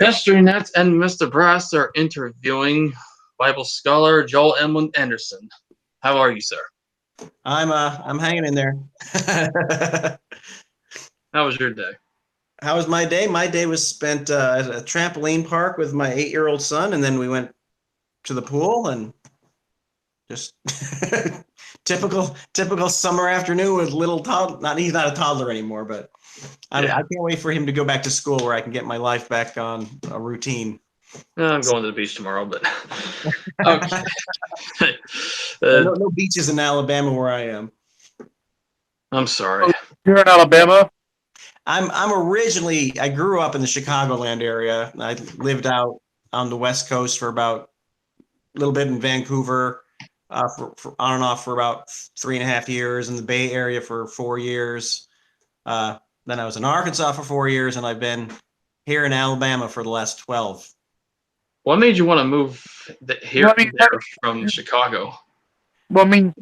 History Net and Mr. Brass are interviewing Bible scholar Joel Edmund Anderson. How are you, sir? I'm hanging in there. How was your day? How was my day? My day was spent at a trampoline park with my 8-year-old son, and then we went to the pool and just typical summer afternoon with little toddler. He's not a toddler anymore, but I can't wait for him to go back to school where I can get my life back on a routine. I'm going to the beach tomorrow, but okay. No beaches in Alabama where I am. I'm sorry. You're in Alabama? I grew up in the Chicagoland area. I lived out on the West Coast for about a little bit in Vancouver, for on and off for about 3.5 years, in the Bay Area for 4 years. Then I was in Arkansas for 4 years, and I've been here in Alabama for the last 12. What made you want to move there from Chicago? Well, I mean,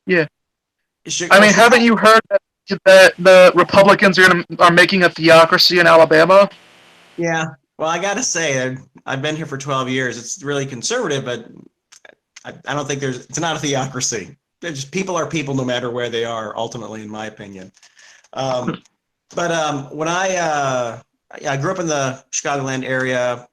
yeah. Chicago, haven't you heard that the Republicans are making a theocracy in Alabama? Yeah. Well, I got to say, I've been here for 12 years. It's really conservative, but I don't think it's not a theocracy. People are people no matter where they are, ultimately, in my opinion. But when I grew up in the Chicagoland area,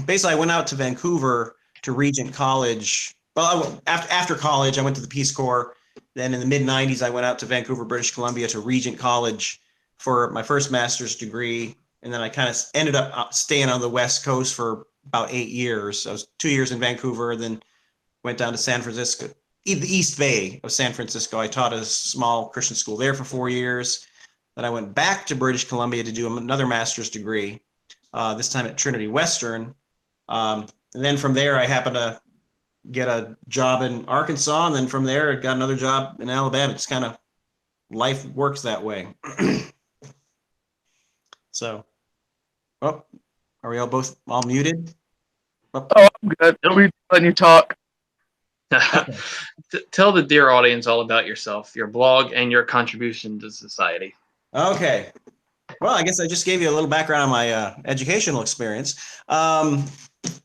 basically I went out to Vancouver to Regent College. Well, after college, I went to the Peace Corps. Then in the mid-'90s, I went out to Vancouver, British Columbia to Regent College for my first master's degree. And then I kind of ended up staying on the West Coast for about 8 years. I was 2 years in Vancouver, then went down to San Francisco, the East Bay of San Francisco. I taught at a small Christian school there for 4 years. Then I went back to British Columbia to do another master's degree, this time at Trinity Western. And then from there, I happened to get a job in Arkansas. And then from there, I got another job in Alabama. It's kind of, life works that way. So, are we all muted? Oh, I'm good. We're letting you talk. Tell the dear audience all about yourself, your blog, and your contribution to society. Okay. Well, I guess I just gave you a little background on my educational experience. A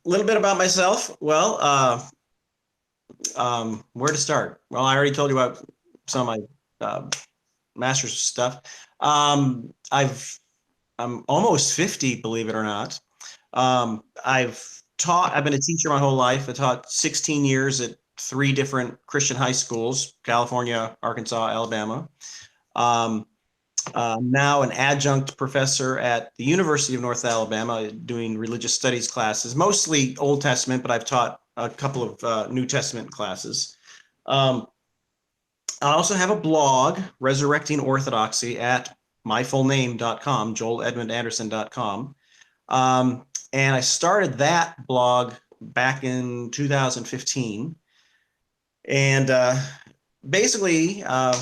little bit about myself. Well, where to start? Well, I already told you about some of my master's stuff. I'm almost 50, believe it or not. I've been a teacher my whole life. I taught 16 years at 3 different Christian high schools, California, Arkansas, Alabama. Now an adjunct professor at the University of North Alabama doing religious studies classes, mostly Old Testament, but I've taught a couple of New Testament classes. I also have a blog, Resurrecting Orthodoxy, at myfullname.com, joeledmundanderson.com. And I started that blog back in 2015. And basically, a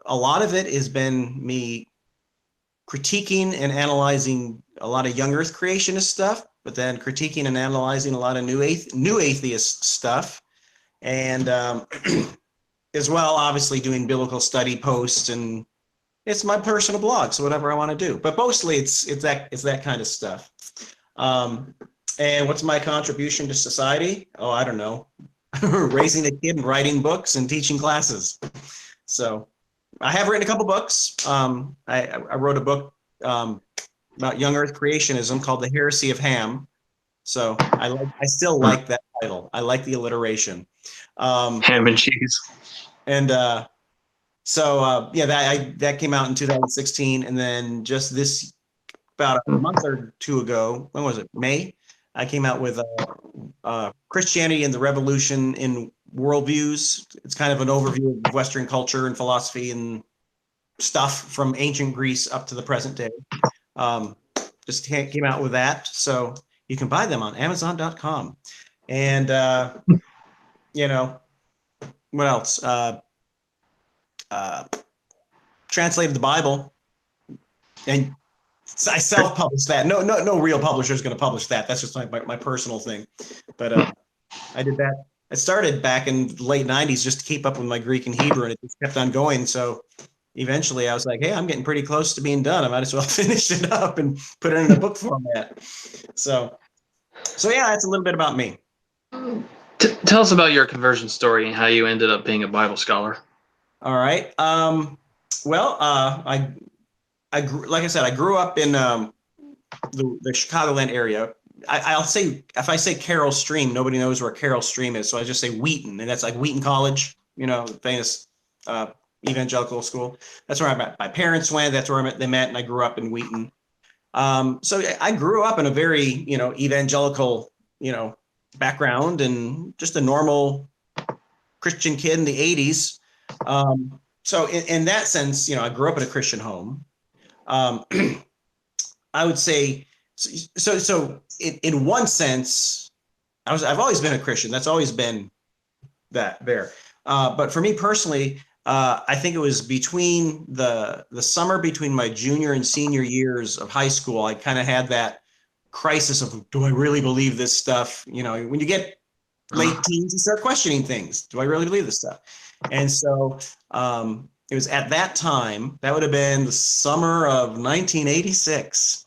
lot of it has been me critiquing and analyzing a lot of young earth creationist stuff, but then critiquing and analyzing a lot of new atheist stuff. And as well, obviously doing biblical study posts, and it's my personal blog, so whatever I want to do. But mostly it's that kind of stuff. And what's my contribution to society? Oh, I don't know. Raising a kid and writing books and teaching classes. So I have written a couple books. I wrote a book about young earth creationism called The Heresy of Ham. So I still like that title. I like the alliteration. Ham and cheese. And so that came out in 2016, and then just about a month or two ago, when was it? May? I came out with Christianity and the Revolution in Worldviews. It's kind of an overview of Western culture and philosophy and stuff from ancient Greece up to the present day. Just came out with that, so you can buy them on Amazon.com. And what else? Translated the Bible, and I self-published that. No real publisher is going to publish that. That's just my personal thing. But I did that. I started back in the late 90s just to keep up with my Greek and Hebrew, and it just kept on going. So eventually I was like, hey, I'm getting pretty close to being done. I might as well finish it up and put it in a book format. So yeah, that's a little bit about me. Tell us about your conversion story and how you ended up being a Bible scholar. All right. Well, I grew, like I said, I grew up in the Chicagoland area. I'll say, if I say Carroll Stream, nobody knows where Carroll Stream is, so I just say Wheaton, and that's like Wheaton College, famous evangelical school. That's where my parents went. That's where they met, and I grew up in Wheaton. So I grew up in a very, evangelical, background, and just a normal Christian kid in the 80s. So in that sense, I grew up in a Christian home. I would say, so in one sense, I've always been a Christian. That's always been that there. But for me personally, I think it was between the summer between my junior and senior years of high school, I kind of had that crisis of, do I really believe this stuff? When you get late teens, you start questioning things. Do I really believe this stuff? And so it was at that time, that would have been the summer of 1986.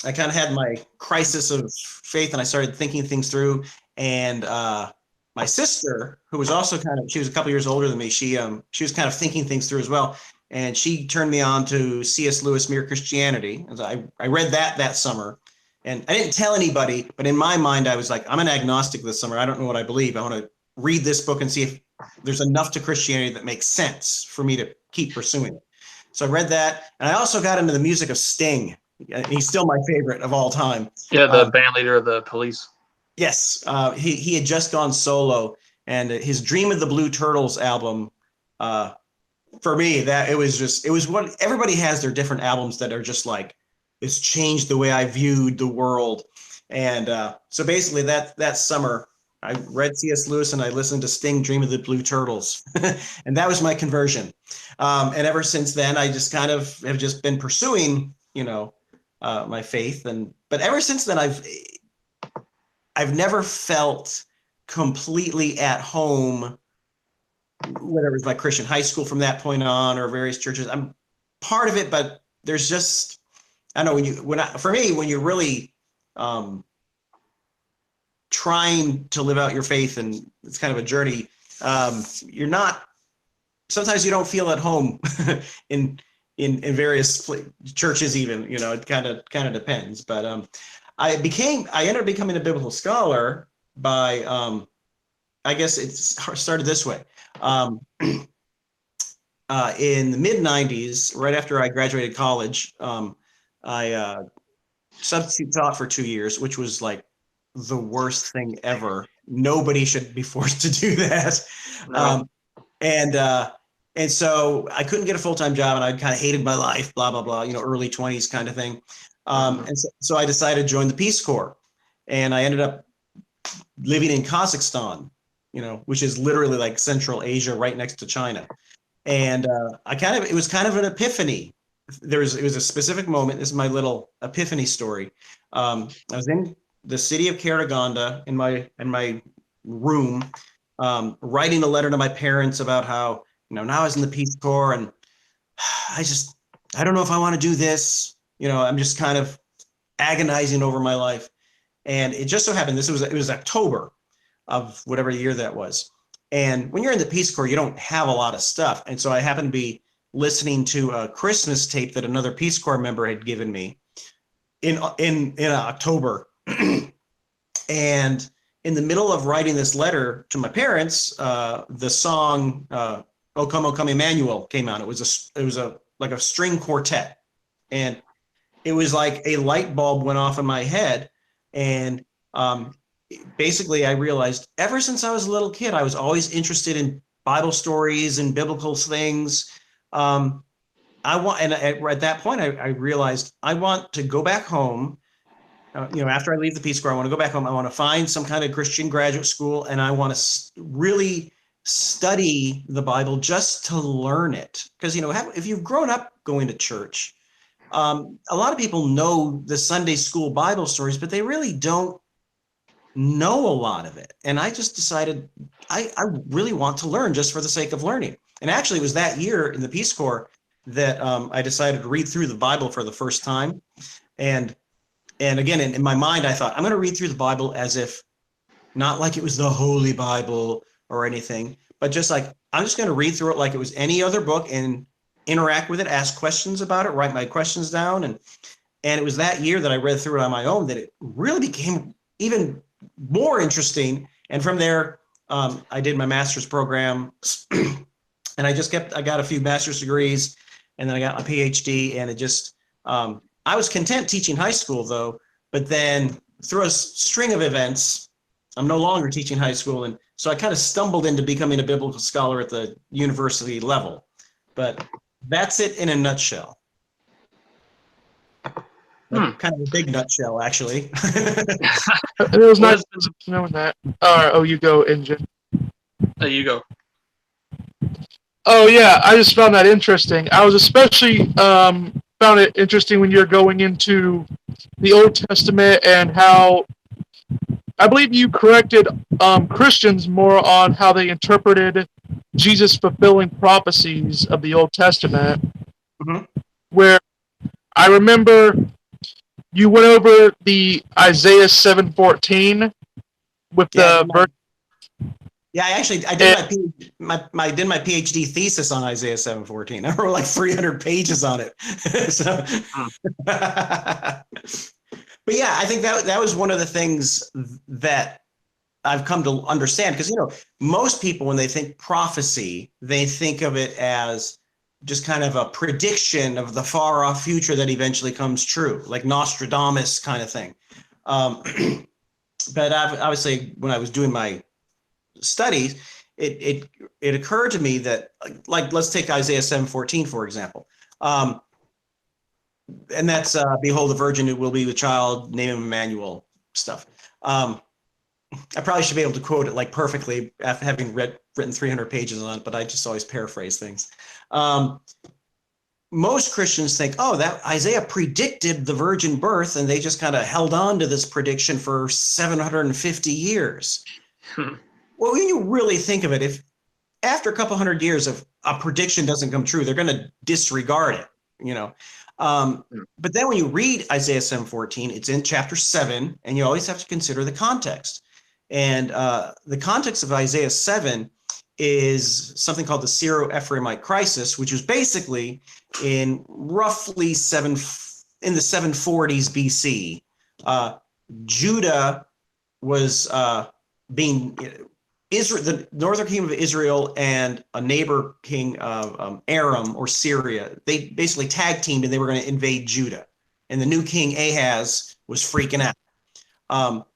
I kind of had my crisis of faith, and I started thinking things through. And my sister, who was also she was a couple years older than me, she was kind of thinking things through as well. And she turned me on to C.S. Lewis' Mere Christianity. And so I read that summer. And I didn't tell anybody, but in my mind, I was like, I'm an agnostic this summer. I don't know what I believe. I want to read this book and see if there's enough to Christianity that makes sense for me to keep pursuing it. So I read that. And I also got into the music of Sting. He's still my favorite of all time. Yeah, the band leader of the Police. Yes. He had just gone solo, and his Dream of the Blue Turtles album, for me, it was what everybody has their different albums that are just like, it's changed the way I viewed the world. And so basically that summer, I read C.S. Lewis and I listened to Sting, Dream of the Blue Turtles. And that was my conversion. And ever since then, I just kind of have just been pursuing, my faith. But ever since then, I've never felt completely at home, whether it was my Christian high school from that point on or various churches. I'm part of it, but there's just, I don't know, for me, when you're really trying to live out your faith, and it's kind of a journey, sometimes you don't feel at home in various churches even, it kind of depends. But I ended up becoming a biblical scholar by, I guess it started this way. In the mid 90s, right after I graduated college, I substitute taught for 2 years, which was like the worst thing ever. Nobody should be forced to do that. No. And so I couldn't get a full-time job, and I kind of hated my life, blah, blah, blah, early 20s kind of thing. And so I decided to join the Peace Corps, and I ended up living in Kazakhstan, which is literally like Central Asia, right next to China. And it was kind of an epiphany. It was a specific moment. This is my little epiphany story. I was in the city of Karaganda in my room, writing a letter to my parents about how, now I was in the Peace Corps, and I don't know if I want to do this. I'm just kind of agonizing over my life. And it just so happened, it was October of whatever year that was. And when you're in the Peace Corps, you don't have a lot of stuff. And so I happened to be listening to a Christmas tape that another Peace Corps member had given me in October. And in the middle of writing this letter to my parents, the song "O Come Emmanuel" came out. It was like a string quartet, and it was like a light bulb went off in my head. And basically, I realized ever since I was a little kid, I was always interested in Bible stories and biblical things. At that point, I realized I want to go back home. After I leave the Peace Corps, I want to go back home. I want to find some kind of Christian graduate school, and I want to really study the Bible just to learn it. Because, if you've grown up going to church, a lot of people know the Sunday school Bible stories, but they really don't know a lot of it. And I just decided I really want to learn just for the sake of learning. And actually, it was that year in the Peace Corps that I decided to read through the Bible for the first time. And again, in my mind, I thought, I'm going to read through the Bible as if not like it was the Holy Bible or anything, but just like, I'm just going to read through it like it was any other book and interact with it, ask questions about it, write my questions down. And it was that year that I read through it on my own that it really became even more interesting. And from there, I did my master's program and I got a few master's degrees, and then I got my PhD, and it just, I was content teaching high school though, but then through a string of events, I'm no longer teaching high school. And so I kind of stumbled into becoming a biblical scholar at the university level, but that's it in a nutshell. Kind of a big nutshell, actually. It was nice knowing that. All right. Oh, you go, Engine. You go. Oh yeah, I just found that interesting. I was especially found it interesting when you're going into the Old Testament and how I believe you corrected Christians more on how they interpreted Jesus fulfilling prophecies of the Old Testament. Mm-hmm. Where I remember you went over the Isaiah 7:14 with the verse. Yeah, I did my PhD thesis on Isaiah 7:14. I wrote like 300 pages on it. So, but yeah, I think that was one of the things that I've come to understand, because most people, when they think prophecy, they think of it as just kind of a prediction of the far off future that eventually comes true, like Nostradamus kind of thing. But obviously, when I was doing my studies, it occurred to me that, like, let's take Isaiah 7:14 for example, and that's behold, the virgin who will be with child, name him Emmanuel stuff. I probably should be able to quote it like perfectly after having written 300 pages on it, but I just always paraphrase things. Most Christians think, oh, that Isaiah predicted the virgin birth, and they just kind of held on to this prediction for 750 years. Well, when you really think of it, if after a couple hundred years of a prediction doesn't come true, they're going to disregard it, But then when you read Isaiah 7:14, it's in chapter 7, and you always have to consider the context. And the context of Isaiah 7 is something called the Syro-Ephraimite crisis, which was basically in roughly in the 740s BC. Judah was being Israel, the northern kingdom of Israel, and a neighbor king of Aram or Syria. They basically tag teamed, and they were going to invade Judah. And the new king Ahaz was freaking out.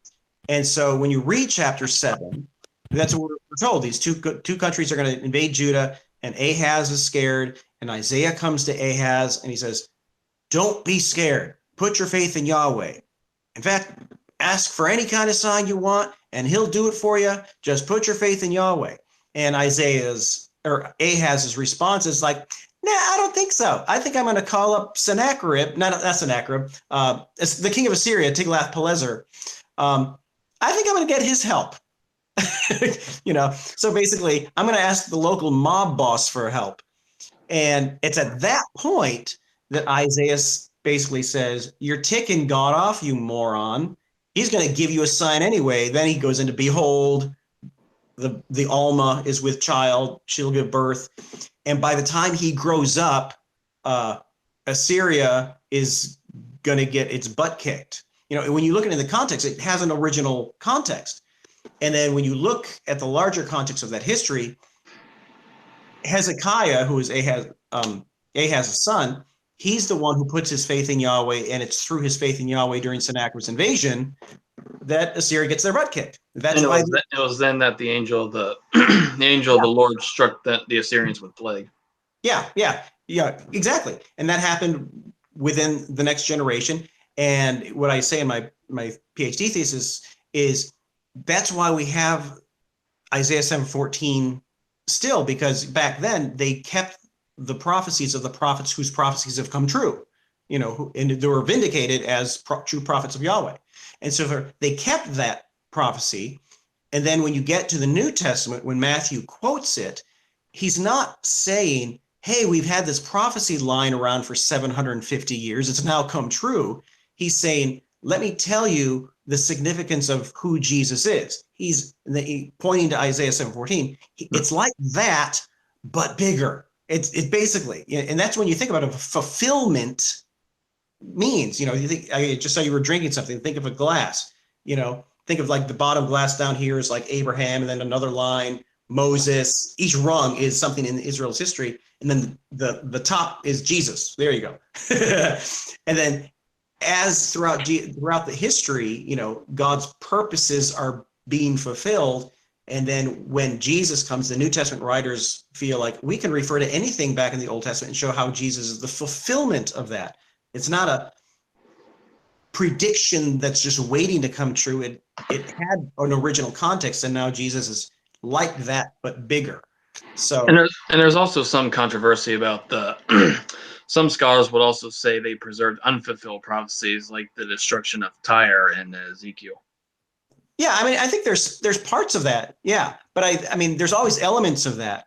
And so when you read chapter 7, that's what we're told. These two countries are going to invade Judah, and Ahaz is scared. And Isaiah comes to Ahaz, and he says, don't be scared. Put your faith in Yahweh. In fact, ask for any kind of sign you want, and he'll do it for you. Just put your faith in Yahweh. And Ahaz's response is like, nah, I don't think so. I think I'm going to call up Sennacherib. Not Sennacherib. It's the king of Assyria, Tiglath-Pileser. I think I'm going to get his help. So basically, I'm going to ask the local mob boss for help. And it's at that point that Isaiah basically says, you're ticking God off, you moron. He's going to give you a sign anyway. Then he goes into, behold, the Alma is with child, she'll give birth. And by the time he grows up, Assyria is going to get its butt kicked. When you look into the context, it has an original context. And then when you look at the larger context of that history, Hezekiah, who is Ahaz's son, he's the one who puts his faith in Yahweh, and it's through his faith in Yahweh during Sennacherib's invasion that Assyria gets their butt kicked. That's why it was then that the angel of the of the Lord struck the Assyrians with plague. Yeah, exactly. And that happened within the next generation. And what I say in my PhD thesis is that's why we have Isaiah 7:14 still, because back then they kept the prophecies of the prophets whose prophecies have come true, and they were vindicated as true prophets of Yahweh. And so they kept that prophecy. And then when you get to the New Testament, when Matthew quotes it, he's not saying, hey, we've had this prophecy lying around for 750 years. It's now come true. He's saying, let me tell you the significance of who Jesus is. He's pointing to Isaiah 7:14. It's like that, but bigger. It's basically, and that's when you think about it, fulfillment means, you think, I just saw you were drinking something, think of a glass, think of like the bottom glass down here is like Abraham, and then another line, Moses. Each rung is something in Israel's history, and then the top is Jesus. There you go. And then as throughout the history, God's purposes are being fulfilled. And then when Jesus comes, the New Testament writers feel like we can refer to anything back in the Old Testament and show how Jesus is the fulfillment of that. It's not a prediction that's just waiting to come true. It had an original context, and now Jesus is like that, but bigger. So, and there's also some controversy about the. Some scholars would also say they preserved unfulfilled prophecies, like the destruction of Tyre in Ezekiel. Yeah, I think there's parts of that. Yeah, but I mean, there's always elements of that.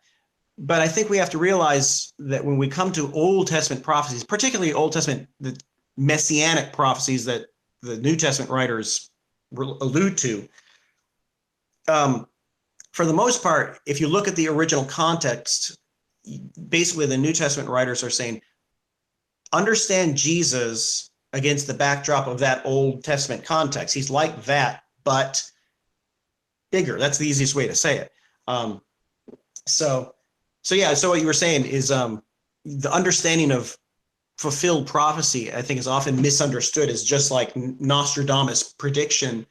But I think we have to realize that when we come to Old Testament prophecies, particularly Old Testament, the messianic prophecies that the New Testament writers allude to, for the most part, if you look at the original context, basically the New Testament writers are saying, understand Jesus against the backdrop of that Old Testament context. He's like that, but bigger. That's the easiest way to say it. So what you were saying is the understanding of fulfilled prophecy, I think, is often misunderstood as just like Nostradamus prediction,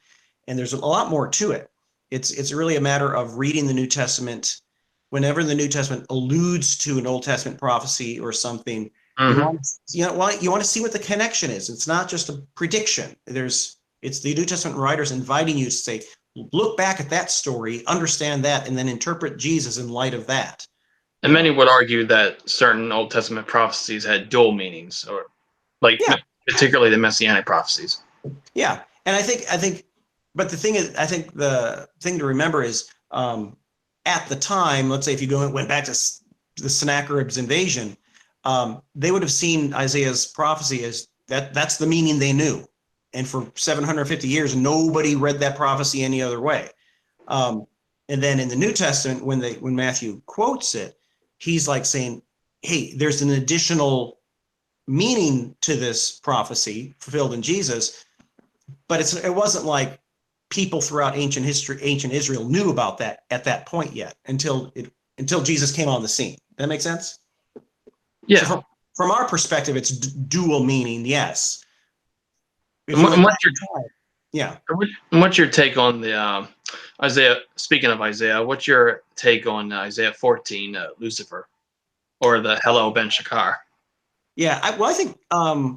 and there's a lot more to it. It's really a matter of reading the New Testament. Whenever the New Testament alludes to an Old Testament prophecy or something, you want to see what the connection is. It's not just a prediction. It's the New Testament writers inviting you to say, look back at that story, understand that, and then interpret Jesus in light of that. And many would argue that certain Old Testament prophecies had dual meanings, or particularly the messianic prophecies. Yeah, and I think, but the thing is, I think the thing to remember is, at the time, let's say if you went back to the Sennacherib's invasion, they would have seen Isaiah's prophecy as that's the meaning they knew. And for 750 years, nobody read that prophecy any other way. And then in the New Testament, when Matthew quotes it, he's like saying, hey, there's an additional meaning to this prophecy fulfilled in Jesus, but it wasn't like people throughout ancient Israel knew about that at that point yet until Jesus came on the scene. That make sense? Yeah. So from our perspective, it's dual meaning, yes. What's your take on the Isaiah? Speaking of Isaiah, what's your take on Isaiah 14, Lucifer, or the Hello Ben Shakar? Yeah, I think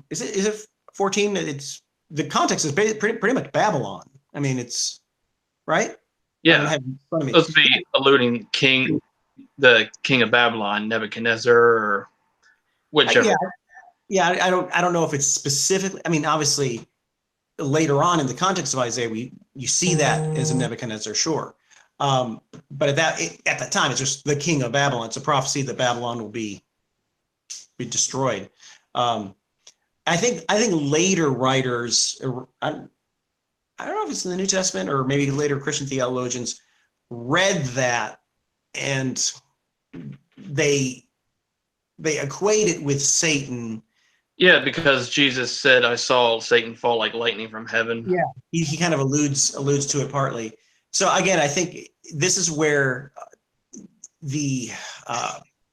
is it 14? It's the context is pretty much Babylon. I mean, it's right. Yeah, supposed to be alluding the king of Babylon, Nebuchadnezzar, or whichever. Yeah, I don't know if it's specifically. I mean, obviously, later on in the context of Isaiah, you see that as a Nebuchadnezzar, sure. But at that time, it's just the king of Babylon. It's a prophecy that Babylon will be destroyed. I think later writers, I don't know if it's in the New Testament or maybe later Christian theologians read that and they equate it with Satan. Yeah, because Jesus said, "I saw Satan fall like lightning from heaven." Yeah, he kind of alludes to it partly. So again, I think this is where a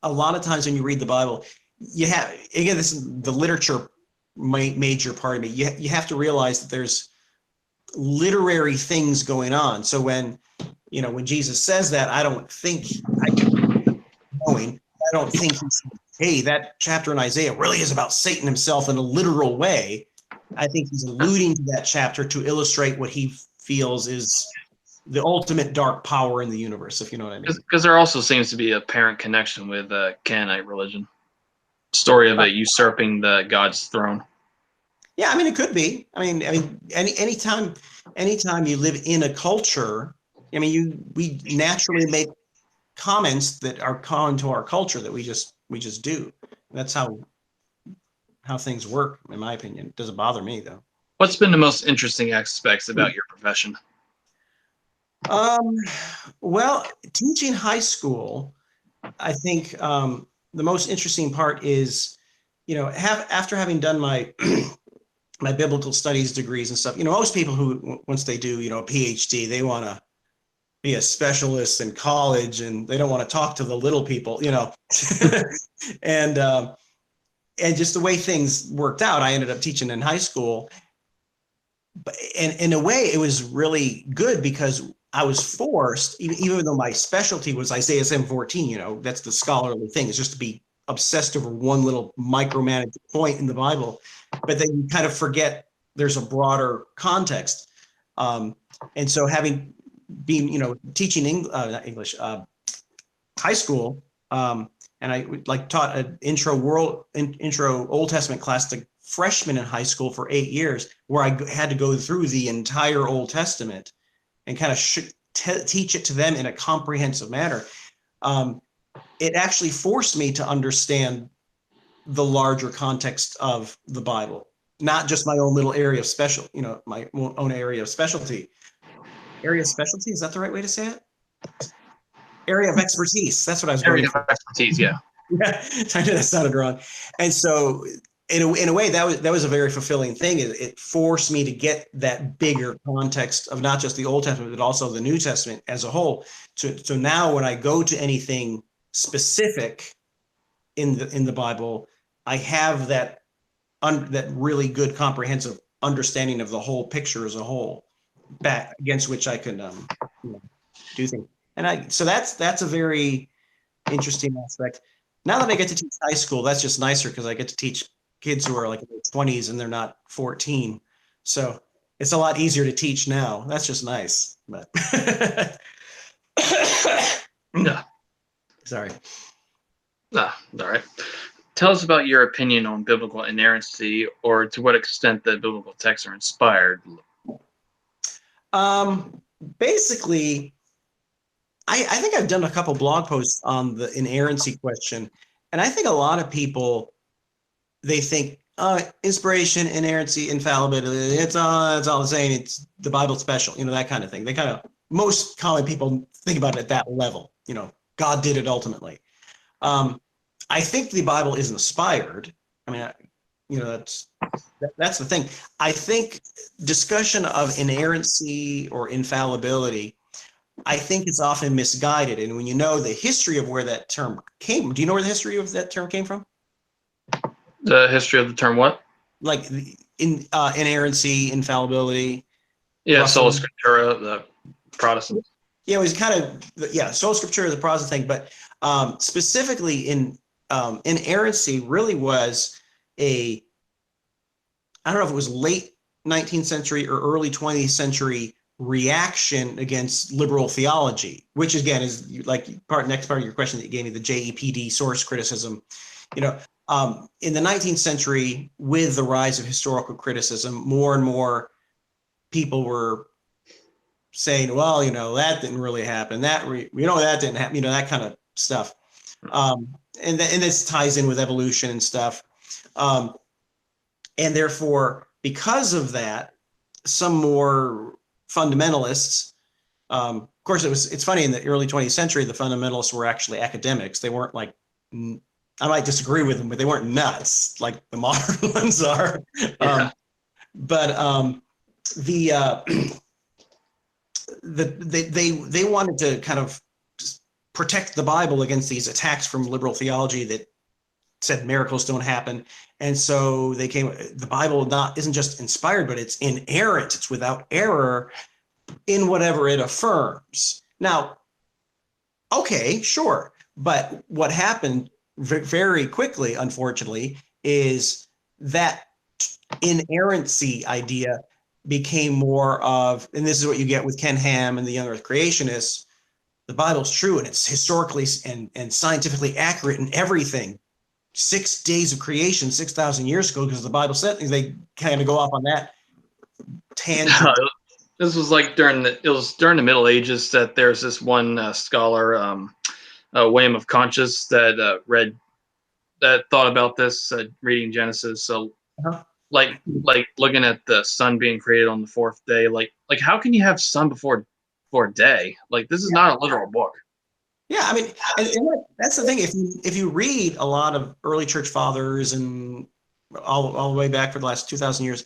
lot of times when you read the Bible, you have, again, this is the literature major part of it. You have to realize that there's literary things going on. So when Jesus says that, I don't think he's, hey, that chapter in Isaiah really is about Satan himself in a literal way. I think he's alluding to that chapter to illustrate what he feels is the ultimate dark power in the universe, if you know what I mean. Because there also seems to be a apparent connection with Canaanite religion. Story of it usurping the God's throne. Yeah, I mean, it could be. I mean, anytime you live in a culture, I mean, we naturally make comments that are common to our culture that we just do. That's how things work, in my opinion. It doesn't bother me though. What's been the most interesting aspects about your profession? Well, teaching high school, I think the most interesting part is, after having done my my biblical studies degrees and stuff, most people who, once they do, a PhD, they want to be a specialist in college and they don't want to talk to the little people, and just the way things worked out, I ended up teaching in high school. But in a way, it was really good because I was forced, even though my specialty was Isaiah 7:14, that's the scholarly thing, is just to be obsessed over one little micromanaged point in the Bible. But then you kind of forget there's a broader context. And so having been, teaching not English, high school, and I taught an intro Old Testament class to freshmen in high school for 8 years, where I had to go through the entire Old Testament and kind of teach it to them in a comprehensive manner. It actually forced me to understand the larger context of the Bible, not just my own little area of my own area of specialty. Area of specialty, is that the right way to say it? Area of expertise. That's what I was going for. Area of expertise, yeah. Yeah, I knew that sounded wrong. And so in a way, that was a very fulfilling thing. It forced me to get that bigger context of not just the Old Testament, but also the New Testament as a whole. So now when I go to anything specific in the Bible, I have that really good comprehensive understanding of the whole picture as a whole, back against which I can do things. And so that's a very interesting aspect. Now that I get to teach high school, that's just nicer because I get to teach kids who are like in their 20s and they're not 14. So it's a lot easier to teach now. That's just nice. But No. Sorry. All right. Tell us about your opinion on biblical inerrancy, or to what extent that biblical texts are inspired. Basically, I think I've done a couple blog posts on the inerrancy question, and I think a lot of people, they think inspiration, inerrancy, infallibility, it's all the same. It's the Bible special, that kind of thing. Most common people think about it at that level. God did it ultimately. I think the Bible is inspired. I mean, that's the thing. I think discussion of inerrancy or infallibility, I think it's often misguided. And when you know the history of where that term came, do you know where the history of that term came from? The history of the term what? Like inerrancy, infallibility. Yeah, sola scriptura, the Protestant. Yeah, it was kind of sola scriptura, the Protestant thing, but specifically inerrancy really was I don't know if it was late 19th century or early 20th century reaction against liberal theology, which again is like next part of your question that you gave me, the JEPD source criticism. In the 19th century, with the rise of historical criticism, more and more people were saying, well, that didn't really happen. That didn't happen. That kind of stuff. And this ties in with evolution and stuff. And therefore, because of that, some more fundamentalists, of course, it's funny, in the early 20th century, the fundamentalists were actually academics. They weren't like, I might disagree with them, but they weren't nuts like the modern ones are. Yeah. They wanted to kind of protect the Bible against these attacks from liberal theology that said miracles don't happen. And so the Bible isn't just inspired, but it's inerrant. It's without error in whatever it affirms. Now, okay, sure. But what happened very quickly, unfortunately, is that inerrancy idea became more of, and this is what you get with Ken Ham and the young earth creationists, the Bible's true and it's historically and scientifically accurate in everything. 6 days of creation, 6,000 years ago, because the Bible said, they kind of go off on that tangent. This was like during the Middle Ages that there's this one scholar, whim of conscience that thought about this reading Genesis. So Uh-huh. like looking at the sun being created on the fourth day, like how can you have sun before day? Like this is not a literal book. Yeah, I mean, and that's the thing. If you read a lot of early church fathers and all the way back for the last 2,000 years,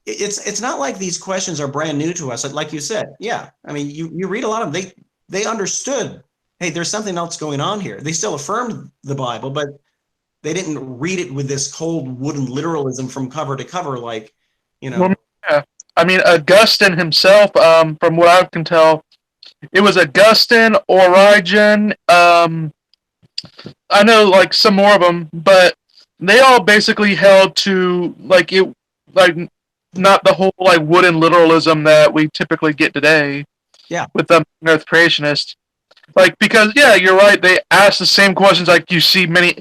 it's not like these questions are brand new to us. Like you said, yeah. I mean, you read a lot of them. They understood. Hey, there's something else going on here. They still affirmed the Bible, but they didn't read it with this cold wooden literalism from cover to cover, like, you know. Well, yeah. I mean, Augustine himself, from what I can tell, it was Augustine, Origen. I know like some more of them, but they all basically held to like it, like not the whole like wooden literalism that we typically get today. Yeah. With the Earth creationist, like because yeah, you're right. They ask the same questions like you see many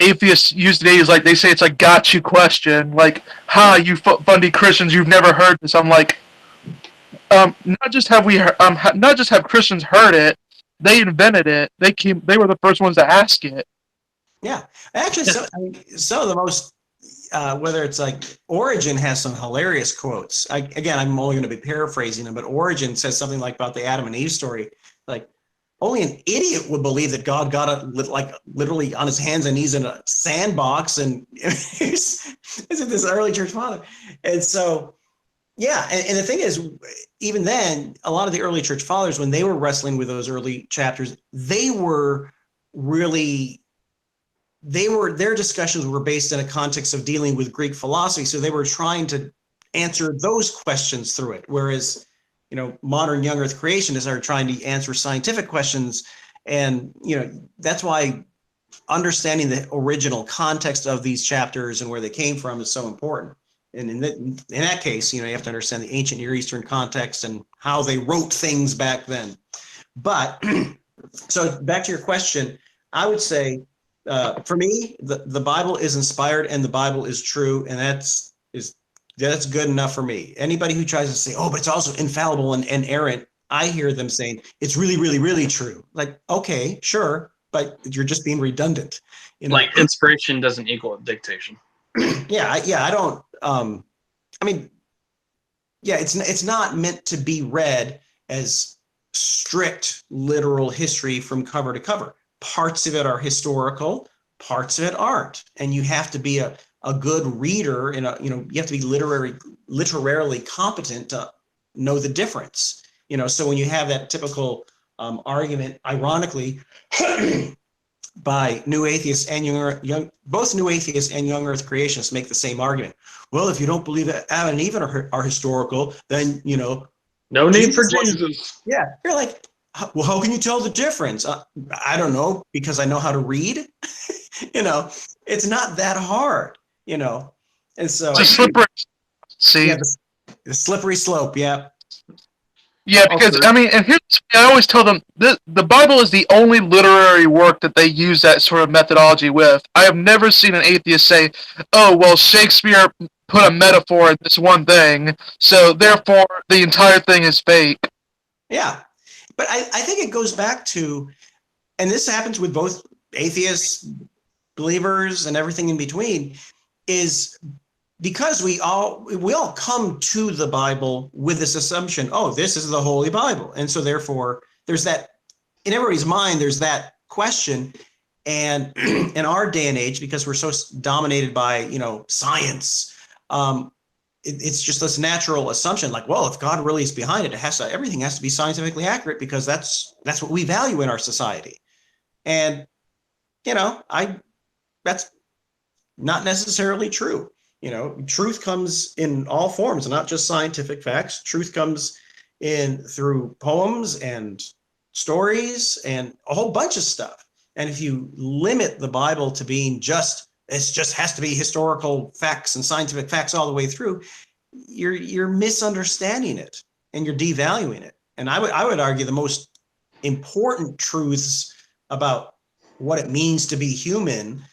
atheists use today. Is like they say it's a got you question. Like, ha, you fundy Christians, you've never heard this. I'm like, not just have we, not just have Christians heard it, they invented it. They were the first ones to ask it. Yeah, actually, some of the most, whether it's like Origen has some hilarious quotes. Again, I'm only going to be paraphrasing them, but Origen says something like about the Adam and Eve story, like only an idiot would believe that God got like literally on his hands and knees in a sandbox, and is this early church father, and so. Yeah, and the thing is, even then, a lot of the early church fathers, when they were wrestling with those early chapters, their discussions were based in a context of dealing with Greek philosophy. So they were trying to answer those questions through it. Whereas, modern young earth creationists are trying to answer scientific questions. And, that's why understanding the original context of these chapters and where they came from is so important. And in that case, you have to understand the ancient Near Eastern context and how they wrote things back then. But so back to your question, I would say, for me, the Bible is inspired and the Bible is true, and that's good enough for me. Anybody who tries to say, oh, but it's also infallible and inerrant, I hear them saying it's really, really, really true. Like, okay, sure, but you're just being redundant. Like inspiration doesn't equal dictation. I don't. It's not meant to be read as strict literal history from cover to cover. Parts of it are historical, parts of it aren't, and you have to be a good reader. You have to be literarily competent to know the difference. So when you have that typical argument, ironically. By new atheists and both new atheists and young earth creationists make the same argument. Well, if you don't believe that Adam and Eve are historical, then, no need for Jesus. Yeah. You're like, well, how can you tell the difference? I don't know, because I know how to read. It's not that hard, and so. It's a slippery. See? Yeah, the slippery slope. Yeah. Yeah, because and here's I always tell them the Bible is the only literary work that they use that sort of methodology with. I have never seen an atheist say, "Oh, well, Shakespeare put a metaphor in this one thing, so therefore the entire thing is fake." Yeah, but I think it goes back to, and this happens with both atheists, believers, and everything in between, is because we all come to the Bible with this assumption, oh, this is the Holy Bible. And so therefore there's that, in everybody's mind, there's that question. And in our day and age, because we're so dominated by, science, it's just this natural assumption, like, well, if God really is behind it, everything has to be scientifically accurate, because that's what we value in our society. And, that's not necessarily true. Truth comes in all forms, not just scientific facts. Truth comes in through poems and stories and a whole bunch of stuff. And if you limit the Bible to being it just has to be historical facts and scientific facts all the way through, you're misunderstanding it and you're devaluing it. And I would argue the most important truths about what it means to be human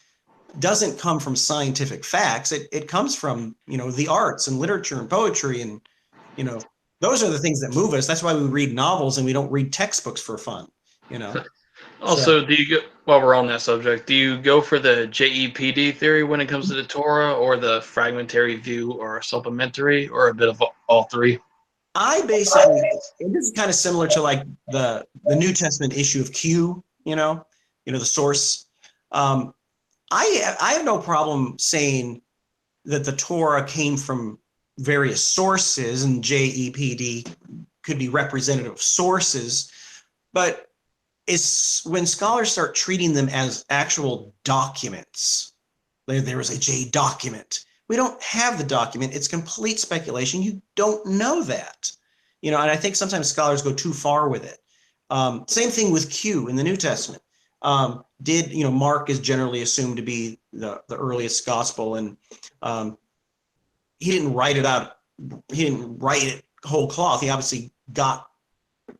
doesn't come from scientific facts. It comes from, the arts and literature and poetry. And, those are the things that move us. That's why we read novels and we don't read textbooks for fun, Also, do you go, while we're on that subject, do you go for the JEPD theory when it comes to the Torah, or the fragmentary view, or supplementary, or a bit of all three? I basically, and this is kind of similar to like the New Testament issue of Q, the source. I have no problem saying that the Torah came from various sources, and JEPD could be representative sources, but it's when scholars start treating them as actual documents. There was a J document. We don't have the document. It's complete speculation. You don't know that, and I think sometimes scholars go too far with it. Same thing with Q in the New Testament. Mark is generally assumed to be the earliest gospel, and he didn't write it out. He didn't write it whole cloth. He obviously got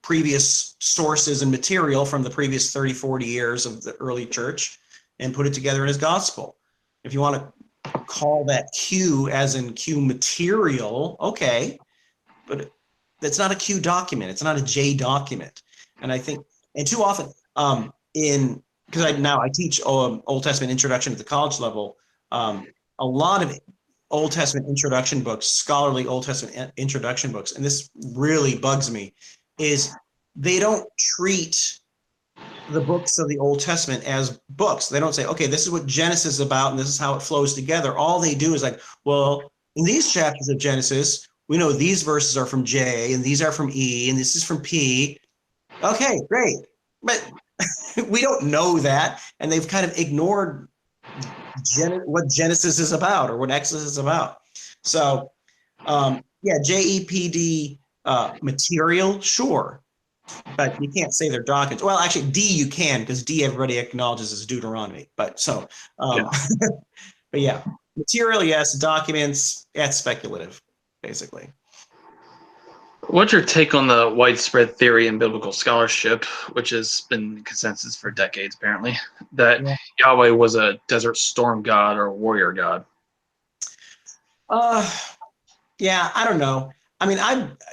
previous sources and material from the previous 30, 40 years of the early church and put it together in his gospel. If you want to call that Q as in Q material, okay, but that's not a Q document. It's not a J document. And I think, and too often because I teach Old Testament introduction at the college level, a lot of Old Testament introduction books, scholarly Old Testament introduction books, and this really bugs me, is they don't treat the books of the Old Testament as books. They don't say, okay, this is what Genesis is about and this is how it flows together. All they do is like, well, in these chapters of Genesis, we know these verses are from J and these are from E and this is from P. Okay, great. But we don't know that. And they've kind of ignored what Genesis is about or what Exodus is about. So, JEPD material, sure. But you can't say they're documents. Well, actually, D you can, because D everybody acknowledges is Deuteronomy. But but yeah, material, yes. Documents, that's speculative, basically. What's your take on the widespread theory in biblical scholarship, which has been consensus for decades, apparently, that Yahweh was a desert storm god or a warrior god? Yeah, I don't know. I mean,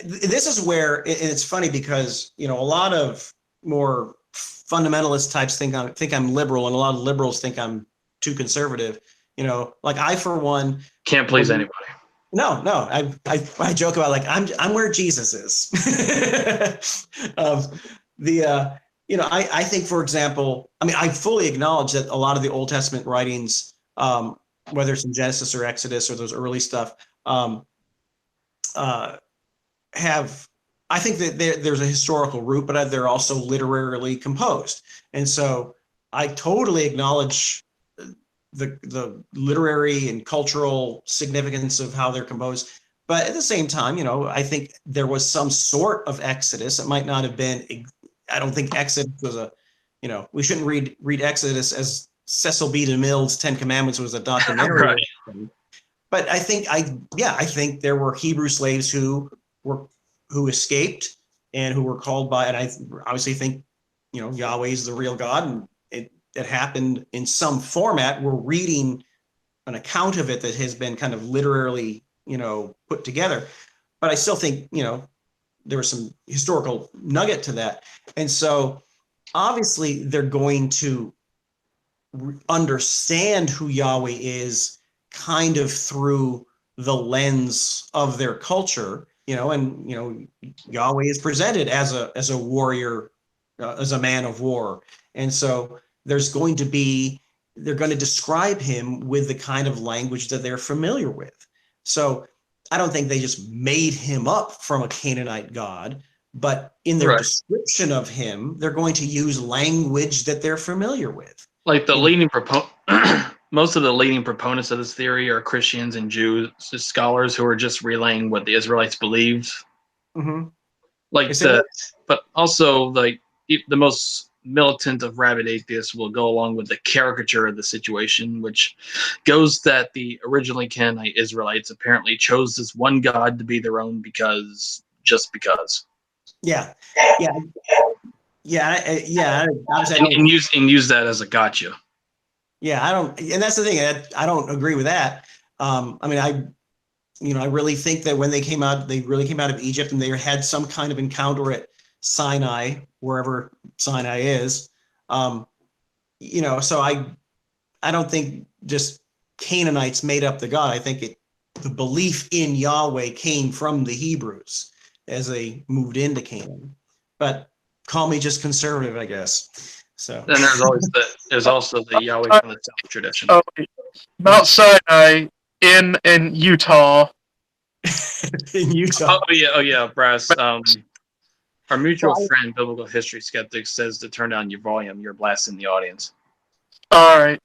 this is where, and it's funny because, a lot of more fundamentalist types think I'm liberal, and a lot of liberals think I'm too conservative. Like I, for one, can't please anybody. No, I joke about like I'm where Jesus is. I think, for example, I fully acknowledge that a lot of the Old Testament writings, whether it's in Genesis or Exodus or those early stuff, I think that there's a historical root, but they're also literarily composed. And so I totally acknowledge the literary and cultural significance of how they're composed. But at the same time, I think there was some sort of Exodus. It might not have been, I don't think Exodus was we shouldn't read Exodus as Cecil B. DeMille's 10 Commandments was a documentary. Right. But I think there were Hebrew slaves who escaped and who were called by, and I obviously think, Yahweh is the real God, and it happened in some format. We're reading an account of it that has been kind of literally, put together. But I still think, there was some historical nugget to that. And so obviously they're going to understand who Yahweh is kind of through the lens of their culture, and Yahweh is presented as a warrior, as a man of war. And so they're going to describe him with the kind of language that they're familiar with. So I don't think they just made him up from a Canaanite god, but in their description of him, they're going to use language that they're familiar with. Like the most of the leading proponents of this theory are Christians and Jews, scholars who are just relaying what the Israelites believed. Mm-hmm. But also like the most militant of rabid atheists will go along with the caricature of the situation, which goes that the originally Canaanite Israelites apparently chose this one god to be their own because. Yeah. And use that as a gotcha. Yeah, and that's the thing. I don't agree with that. I really think that when they really came out of Egypt and they had some kind of encounter at Sinai, wherever Sinai is, So I don't think just Canaanites made up the God. I think the belief in Yahweh came from the Hebrews as they moved into Canaan. But call me just conservative, I guess. So then there's also the Yahweh from the South tradition. Oh, Mount Sinai in Utah. in Utah. Oh yeah, Brass. Our mutual friend, biblical history skeptic, says to turn down your volume. You're blasting the audience. All right.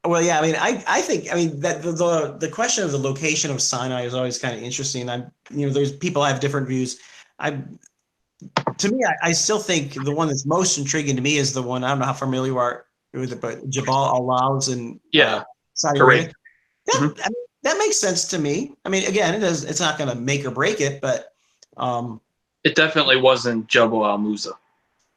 Well, yeah, I mean, I think that the question of the location of Sinai is always kind of interesting. There's people have different views. To me, I still think the one that's most intriguing to me is the one, I don't know how familiar you are with it, but Jabal al-Lawz in Saudi Arabia. That makes sense to me. I mean, again, it's not going to make or break it, but it definitely wasn't Jabal al-Musa.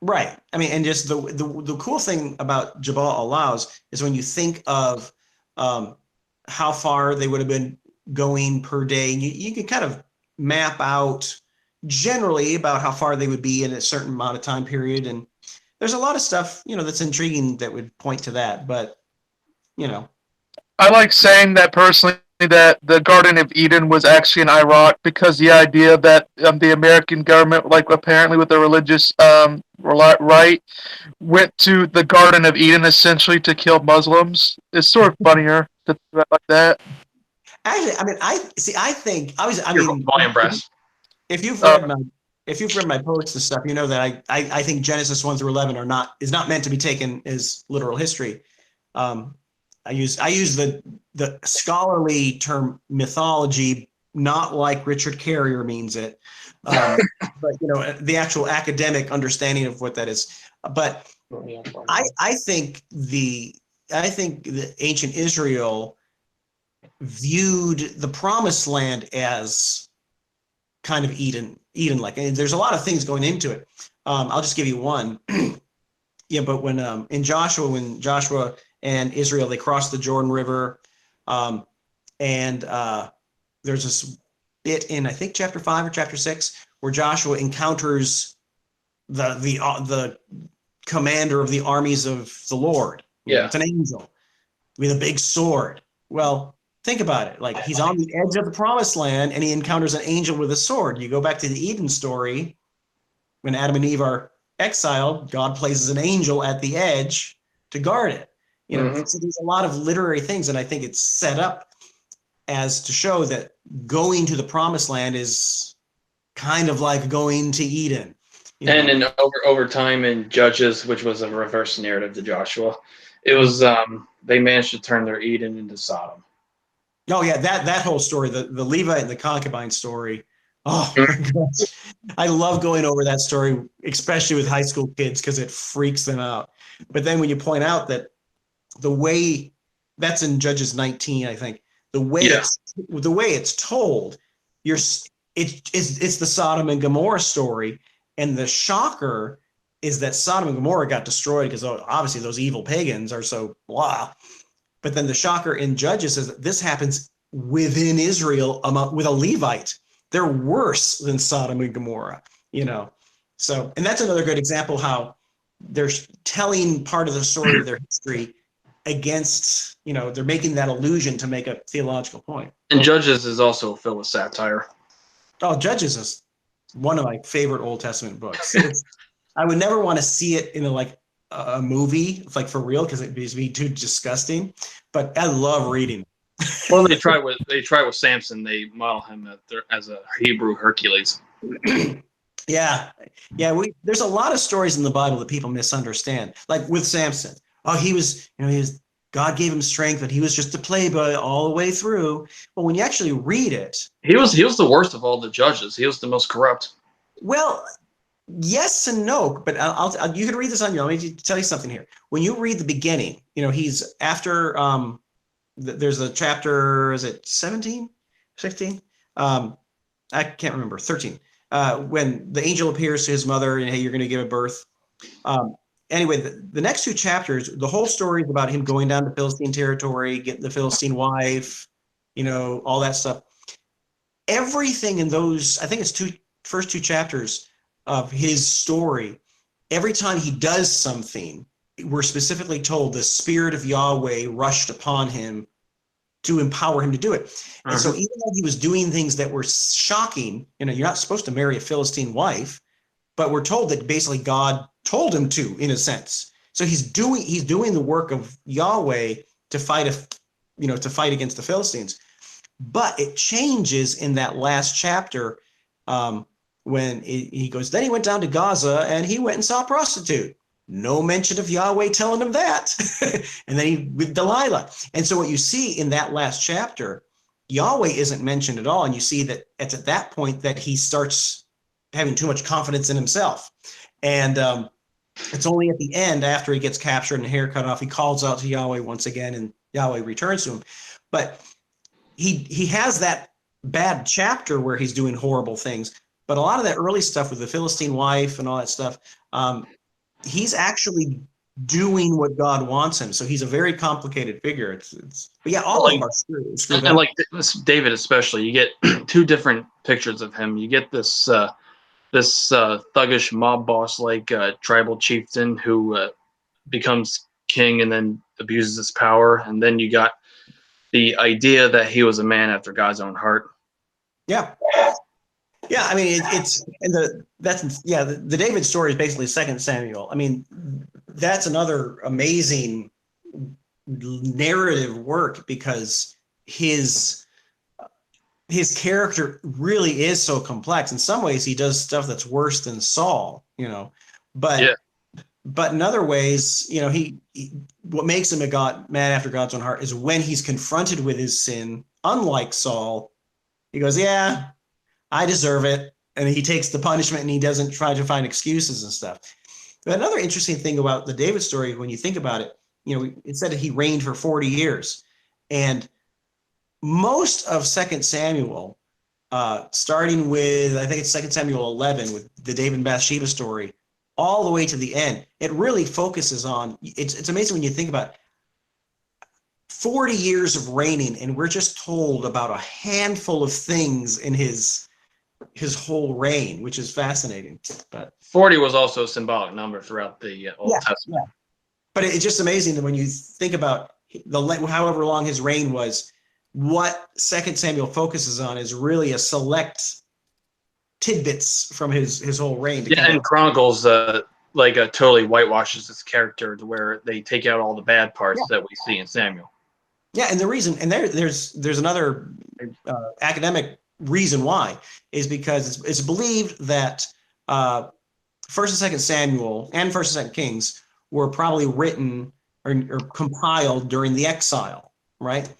Right. I mean, and just the cool thing about Jabal al-Lawz is when you think of how far they would have been going per day, you can kind of map out generally about how far they would be in a certain amount of time period. And there's a lot of stuff, that's intriguing that would point to that. But, I like saying that personally, that the Garden of Eden was actually in Iraq, because the idea that the American government, like apparently with the religious right, went to the Garden of Eden essentially to kill Muslims. It's sort of funnier to think like that. Actually, I mean, I think volume breast. If you've read my posts and stuff, you know that I think Genesis 1 through 11 is not meant to be taken as literal history. I use the scholarly term mythology, not like Richard Carrier means it, but the actual academic understanding of what that is. But I think the ancient Israel viewed the Promised Land as kind of Eden-like. And there's a lot of things going into it. I'll just give you one. But when when Joshua and Israel, they crossed the Jordan River, and there's this bit in, I think, chapter 5 or chapter 6 where Joshua encounters the commander of the armies of the Lord. It's an angel with a big sword. Well, think about it. Like, he's on the edge of the Promised Land and he encounters an angel with a sword. You go back to the Eden story, when Adam and Eve are exiled, God places an angel at the edge to guard it. So there's a lot of literary things, and I think it's set up as to show that going to the Promised Land is kind of like going to Eden. And in over time in Judges, which was a reverse narrative to Joshua, it was they managed to turn their Eden into Sodom. Oh yeah, that whole story, the Levite and the concubine story. Oh my gosh. I love going over that story, especially with high school kids, because it freaks them out. But then when you point out that the way that's in Judges 19, I think, the way it's told, it's the Sodom and Gomorrah story, and the shocker is that Sodom and Gomorrah got destroyed because obviously those evil pagans are so blah. But then the shocker in Judges is that this happens within Israel with a Levite. They're worse than Sodom and Gomorrah, So, and that's another good example how they're telling part of the story of their history against, they're making that allusion to make a theological point. And Judges is also filled with satire. Oh, Judges is one of my favorite Old Testament books. I would never want to see it in a movie, like for real, because it'd be too disgusting. But I love reading. Well, they try with Samson. They model him as a Hebrew Hercules. Yeah. There's a lot of stories in the Bible that people misunderstand. Like with Samson. Oh, he was God gave him strength, but he was just a playboy all the way through. Well, when you actually read it, he was the worst of all the judges. He was the most corrupt. Well, yes and no, but you can read this on your own. Let me tell you something here. When you read the beginning, he's after there's a chapter, is it 17, 16? I can't remember, 13. When the angel appears to his mother and, hey, you're going to give a birth. Anyway, the next two chapters, the whole story is about him going down to Philistine territory, getting the Philistine wife, all that stuff. Everything in those, I think it's first two chapters of his story, every time he does something, we're specifically told the Spirit of Yahweh rushed upon him to empower him to do it. And so even though he was doing things that were shocking, you're not supposed to marry a Philistine wife, but we're told that basically God told him to, in a sense. So he's doing the work of Yahweh to fight against the Philistines. But it changes in that last chapter when he goes, then he went down to Gaza and he went and saw a prostitute. No mention of Yahweh telling him that. And then with Delilah. And so what you see in that last chapter, Yahweh isn't mentioned at all. And you see that it's at that point that he starts having too much confidence in himself. And it's only at the end, after he gets captured and hair cut off, he calls out to Yahweh once again, and Yahweh returns to him. But he has that bad chapter where he's doing horrible things. But a lot of that early stuff with the Philistine wife and all that stuff, he's actually doing what God wants him. So he's a very complicated figure. But yeah, all of them are screwed and up. like David especially, you get two different pictures of him. You get this thuggish mob boss like tribal chieftain who becomes king and then abuses his power, and then you got the idea that he was a man after God's own heart. Yeah. Yeah, I mean, the David story is basically 2 Samuel. I mean, that's another amazing narrative work because his character really is so complex. In some ways, he does stuff that's worse than Saul, but in other ways, he what makes him a man after God's own heart is when he's confronted with his sin. Unlike Saul, he goes, "Yeah, I deserve it," and he takes the punishment and he doesn't try to find excuses and stuff. But another interesting thing about the David story, when you think about it, it said that he reigned for 40 years, and most of 2 Samuel, starting with, I think it's 2 Samuel 11 with the David and Bathsheba story, all the way to the end, it really focuses on, it's amazing when you think about it, 40 years of reigning, and we're just told about a handful of things in his whole reign, which is fascinating. But 40 was also a symbolic number throughout the Old Testament. Yeah. But it's just amazing that when you think about however long his reign was, what 2 Samuel focuses on is really a select tidbits from his whole reign. And Chronicles totally whitewashes his character to where they take out all the bad parts that we see in Samuel. Yeah, and the reason, and there's another academic reason why, is because it's believed that 1st and 2nd Samuel and 1st and 2nd Kings were probably written or compiled during the exile, right?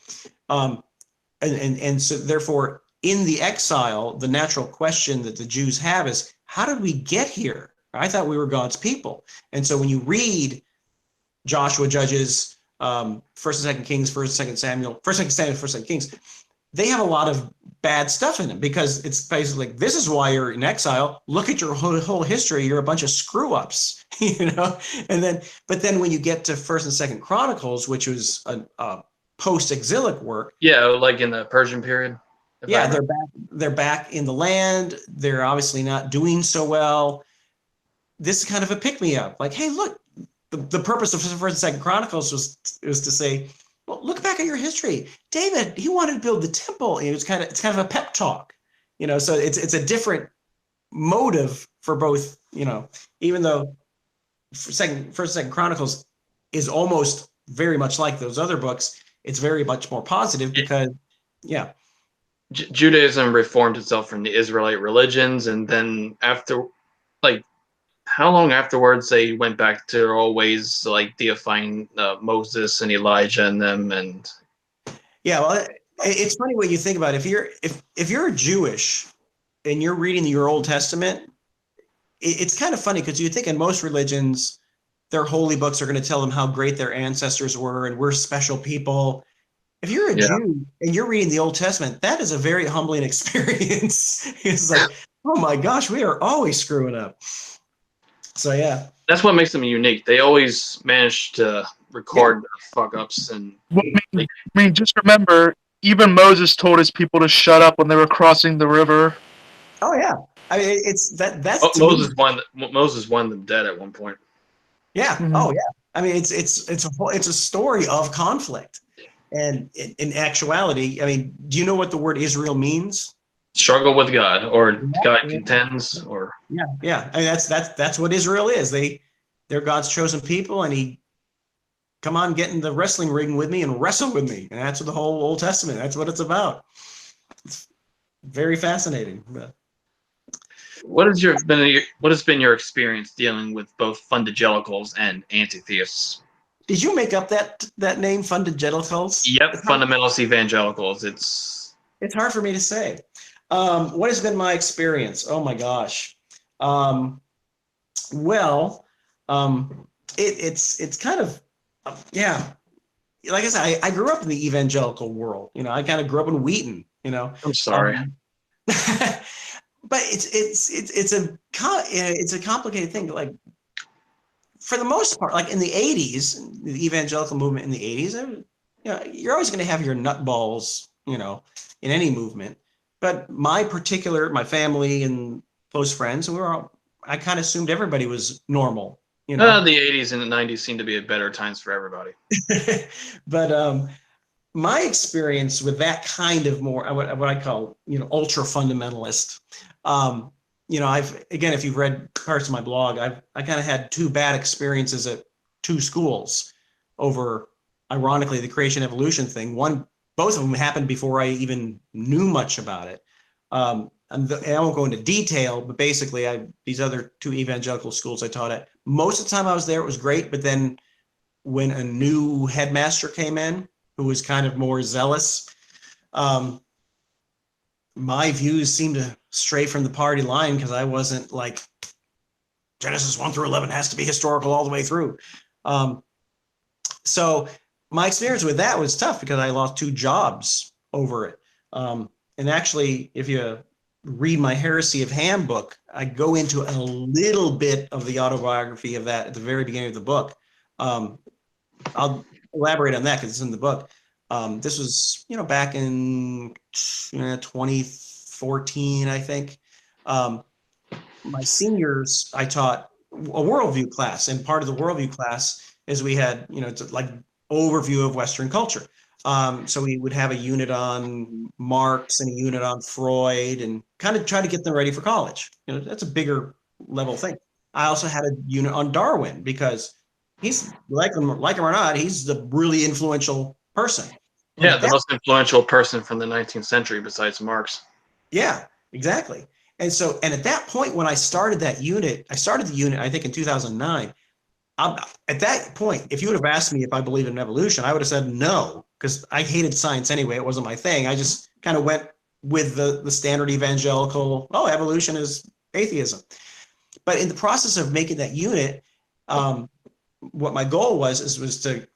And so therefore, in the exile, the natural question that the Jews have is, how did we get here? I thought we were God's people. And so when you read Joshua, Judges, 1st and 2nd Kings, 1st and 2nd Samuel, 1st and 2nd Samuel, 1st and 2nd Kings, they have a lot of bad stuff in them because it's basically like, this is why you're in exile. Look at your whole history. You're a bunch of screw ups, but then when you get to 1st and 2nd Chronicles, which was a post-exilic work. Yeah, like in the Persian period. Yeah, they're back in the land. They're obviously not doing so well. This is kind of a pick-me-up. Like, hey, look, the purpose of 1st and 2nd Chronicles was to say, well, look back at your history. David, he wanted to build the temple. And it's kind of a pep talk, so it's a different motive for both, even though 1st and 2nd Chronicles is almost very much like those other books. It's very much more positive because, Judaism reformed itself from the Israelite religions, and then after, how long afterwards they went back to their old ways, like deifying Moses and Elijah and them, and well, it's funny when you think about it. If you're Jewish and you're reading your Old Testament, it's kind of funny because you think in most religions, their holy books are going to tell them how great their ancestors were and we're special people. If you're a Jew and you're reading the Old Testament, that is a very humbling experience. It's like, oh my gosh, we are always screwing up. So yeah, that's what makes them unique. They always manage to record their fuck ups. And I mean, just remember, even Moses told his people to shut up when they were crossing the river. Oh yeah, I mean That's Moses won them dead at one point. Yeah. Mm-hmm. Oh yeah. I mean, it's a story of conflict. And in actuality, I mean, do you know what the word Israel means? Struggle with God, or God Yeah, contends, or yeah. I mean, that's what Israel is. They're God's chosen people, and He come on, get in the wrestling ring with me and wrestle with me. And that's what the whole Old Testament. That's what it's about. It's very fascinating. But what has been your experience dealing with both fundagelicals and anti-theists? did you make up that name, fundamentals? Yep, fundamentalist evangelicals. It's hard for me to say. What has been my experience? Oh my gosh. Um, well, it's kind of yeah. Like I said, I grew up in the evangelical world. You know, I kind of grew up in Wheaton. You know, I'm sorry. But it's a complicated thing. Like for the most part, like in the '80s, the evangelical movement in the '80s, you know, you're always going to have your nutballs, you know, in any movement. But my family and close friends, I kind of assumed everybody was normal, you know. The 80s and the 90s seem to be better times for everybody. But my experience with that kind of more what I call, you know, ultra fundamentalist, you know, if you've read parts of my blog, I kind of had two bad experiences at two schools over, ironically, the creation evolution thing. Both of them happened before I even knew much about it. And I won't go into detail, but basically, these other two evangelical schools I taught at, most of the time I was there, it was great. But then when a new headmaster came in, who was kind of more zealous, my views seemed to stray from the party line because I wasn't like Genesis 1 through 11 has to be historical all the way through. So my experience with that was tough because I lost two jobs over it. And actually, if you read my Heresy of Ham book, I go into a little bit of the autobiography of that at the very beginning of the book. I'll elaborate on that because it's in the book. This was, you know, back in 2014, I think. My seniors, I taught a worldview class, and part of the worldview class is we had, you know, it's like overview of Western culture. So we would have a unit on Marx and a unit on Freud, and kind of try to get them ready for college. You know, that's a bigger level thing. I also had a unit on Darwin because he's like him or not, he's the really influential person. Yeah, the most influential person from the 19th century besides Marx. Yeah, exactly. And so, and at that point, when I started the unit, I think in 2009. At that point, if you would have asked me if I believe in evolution, I would have said no, because I hated science anyway. It wasn't my thing. I just kind of went with the standard evangelical, oh, evolution is atheism. But in the process of making that unit, what my goal was to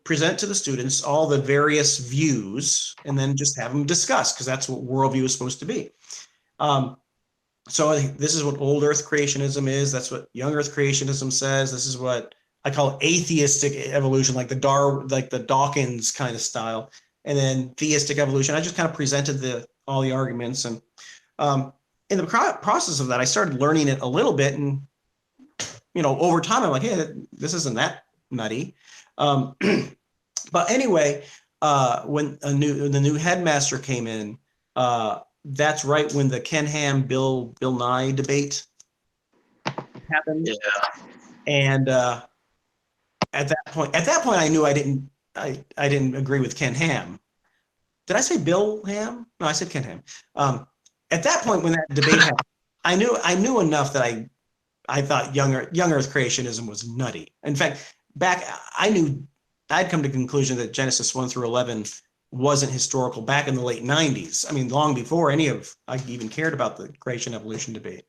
present to the students all the various views and then just have them discuss, because that's what worldview is supposed to be. So I think this is what old Earth creationism is. That's what young Earth creationism says. This is what I call atheistic evolution, like the Dawkins kind of style, and then theistic evolution. I just kind of presented all the arguments, and in the process of that, I started learning it a little bit, and you know, over time, I'm like, hey, this isn't that nutty. But anyway, when the new headmaster came in, that's right when the Ken Ham Bill Nye debate happened. Yeah. And at that point, I knew I didn't agree with Ken Ham. Did I say Bill Ham? No, I said Ken Ham. At that point, when that debate happened, I knew enough that I thought young Earth creationism was nutty. In fact, I'd come to the conclusion that Genesis 1 through 11 wasn't historical back in the late 90s. I mean, long before I even cared about the creation evolution debate.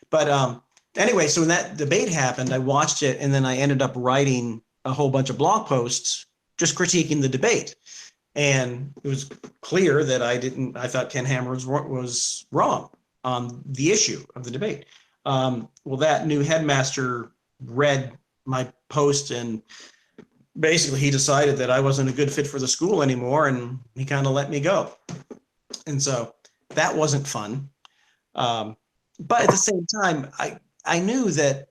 But anyway, so when that debate happened, I watched it, and then I ended up writing a whole bunch of blog posts just critiquing the debate. And it was clear that I thought Ken Ham was wrong on the issue of the debate. Well, that new headmaster read my post, and basically he decided that I wasn't a good fit for the school anymore, and he kind of let me go. And so that wasn't fun. But at the same time, I knew that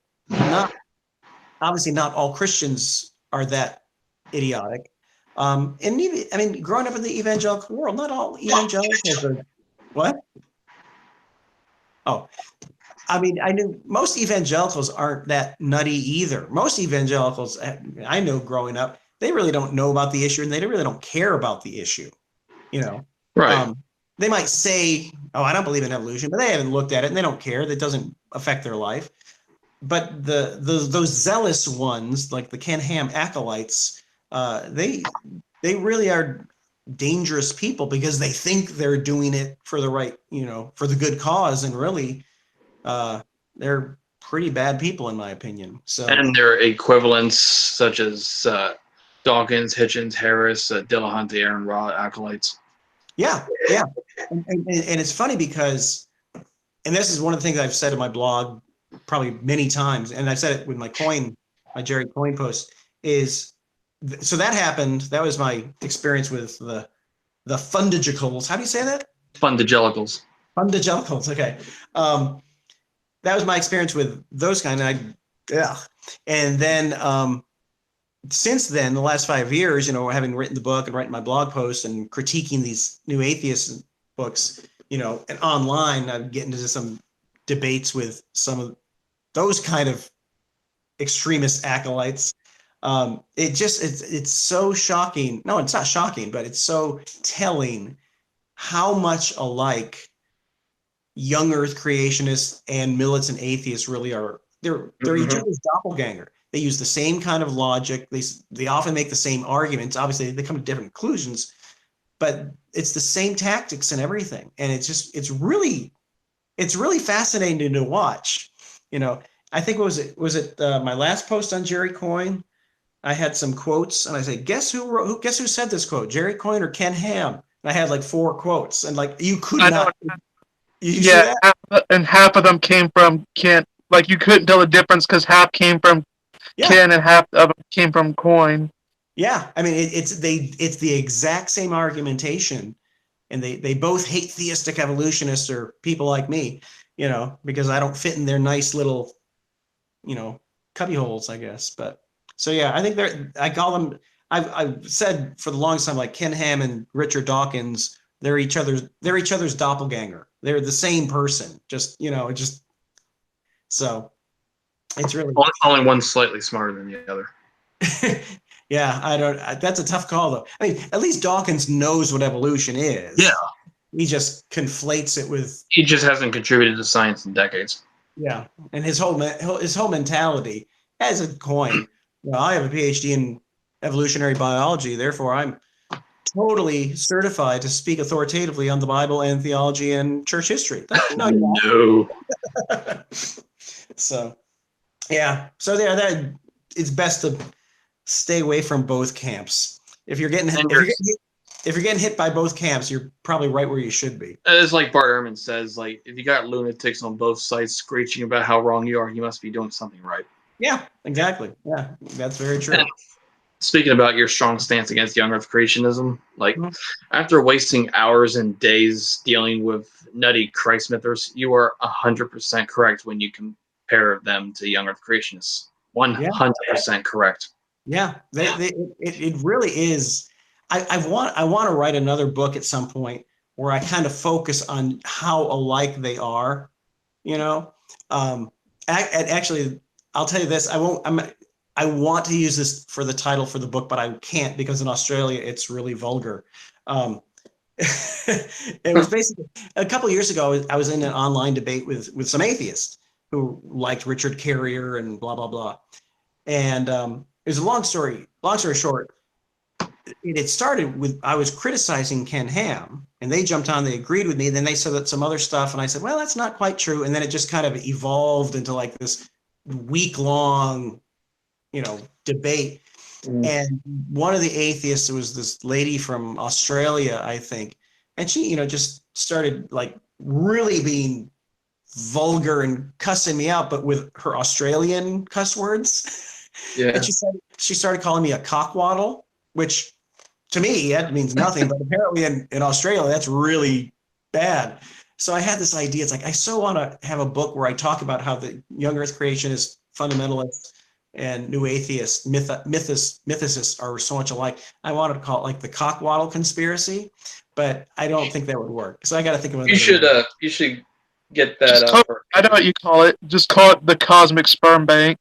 obviously not all Christians are that idiotic. And even, I mean, growing up in the evangelical world, not all evangelicals are what? Oh, I mean, I knew most evangelicals aren't that nutty either. Most evangelicals I know growing up, they really don't know about the issue and they really don't care about the issue. You know, Right. They might say, "Oh, I don't believe in evolution," but they haven't looked at it and they don't care. That doesn't affect their life. But those zealous ones, like the Ken Ham acolytes, they really are dangerous people because they think they're doing it for the right, for the good cause, and really, they're pretty bad people in my opinion. So And their equivalents, such as Dawkins, Hitchens, Harris, Dillahunty, Aaron Rod, acolytes. yeah, and it's funny because, and this is one of the things I've said in my blog probably many times, and I've said it with my Jerry Coin post, is so that happened. That was my experience with the fundagelicals. How do you say that? Fundagelicals. Fundagelicals. Okay. That was my experience with those kind. And then since then, the last 5 years, having written the book and writing my blog posts and critiquing these new atheist books, and online, I'm getting into some debates with some of those kind of extremist acolytes. It's so shocking. No, it's not shocking, but it's so telling how much alike young earth creationists and militant atheists really are. They're each other's doppelganger. They use the same kind of logic. They often make the same arguments. Obviously, they come to different conclusions, but it's the same tactics and everything. And it's really fascinating to watch. I think was it my last post on Jerry Coyne? I had some quotes, and I say, guess who said this quote, Jerry Coyne or Ken Ham? And I had like 4 quotes, and like you could not. You see that? And half of them came from Ken. Like you couldn't tell the difference because half came from Ken and half of them came from Coyne. Yeah, I mean it's the exact same argumentation, and they both hate theistic evolutionists or people like me, because I don't fit in their nice little, cubby holes, I guess. But so yeah, I think I call them. I've said for the longest time, like Ken Ham and Richard Dawkins, they're each other's doppelganger. They're the same person. So it's really only one slightly smarter than the other. Yeah, that's a tough call though. I mean, at least Dawkins knows what evolution is. Yeah. He just conflates it with. He just hasn't contributed to science in decades. Yeah, and his whole mentality as a coin. I have a PhD in evolutionary biology, therefore I'm totally certified to speak authoritatively on the Bible and theology and church history. No. So, yeah. So that it's best to stay away from both camps. If you're getting hit by both camps, you're probably right where you should be. It's like Bart Ehrman says, like, if you got lunatics on both sides screeching about how wrong you are, you must be doing something right. Yeah, exactly. Yeah, that's very true. And speaking about your strong stance against young earth creationism, like after wasting hours and days dealing with nutty Christ mythers, you are 100% correct when you compare them to young earth creationists. 100% correct. Yeah, it really is. I want to write another book at some point where I kind of focus on how alike they are. Actually, I'll tell you this. I want to use this for the title for the book, but I can't because in Australia it's really vulgar. It was basically a couple of years ago. I was in an online debate with some atheists who liked Richard Carrier and blah blah blah. And it was a long story short. It had started with I was criticizing Ken Ham, and they jumped on. They agreed with me. Then they said that some other stuff, and I said, "Well, that's not quite true." And then it just kind of evolved into like this week-long, debate. And one of the atheists was this lady from Australia, I think, and she, just started like really being vulgar and cussing me out, but with her Australian cuss words. Yeah. And she started calling me a cockwaddle, which to me that means nothing, but apparently in Australia that's really bad. So I had this idea. It's like I so want to have a book where I talk about how the young Earth creationist fundamentalists and new atheists, mythicists are so much alike. I wanted to call it like the cockwaddle conspiracy, but I don't think that would work. So I got to think of another name. You should get that. I know what you call it. Just call it the Cosmic Sperm Bank.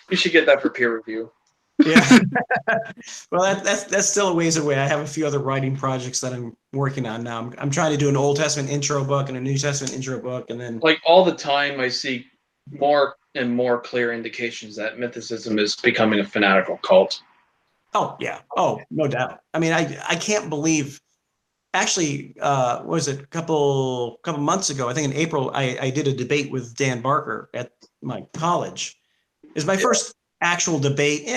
You should get that for peer review. Yeah. Well, that's still a ways away. I have a few other writing projects that I'm working on now. I'm trying to do an Old Testament intro book and a New Testament intro book, and then like all the time I see more and more clear indications that mythicism is becoming a fanatical cult. Oh yeah. Oh, no doubt. I mean, I can't believe. Actually, what was it? A couple months ago, I think in April, I did a debate with Dan Barker at my college. It's my first actual debate.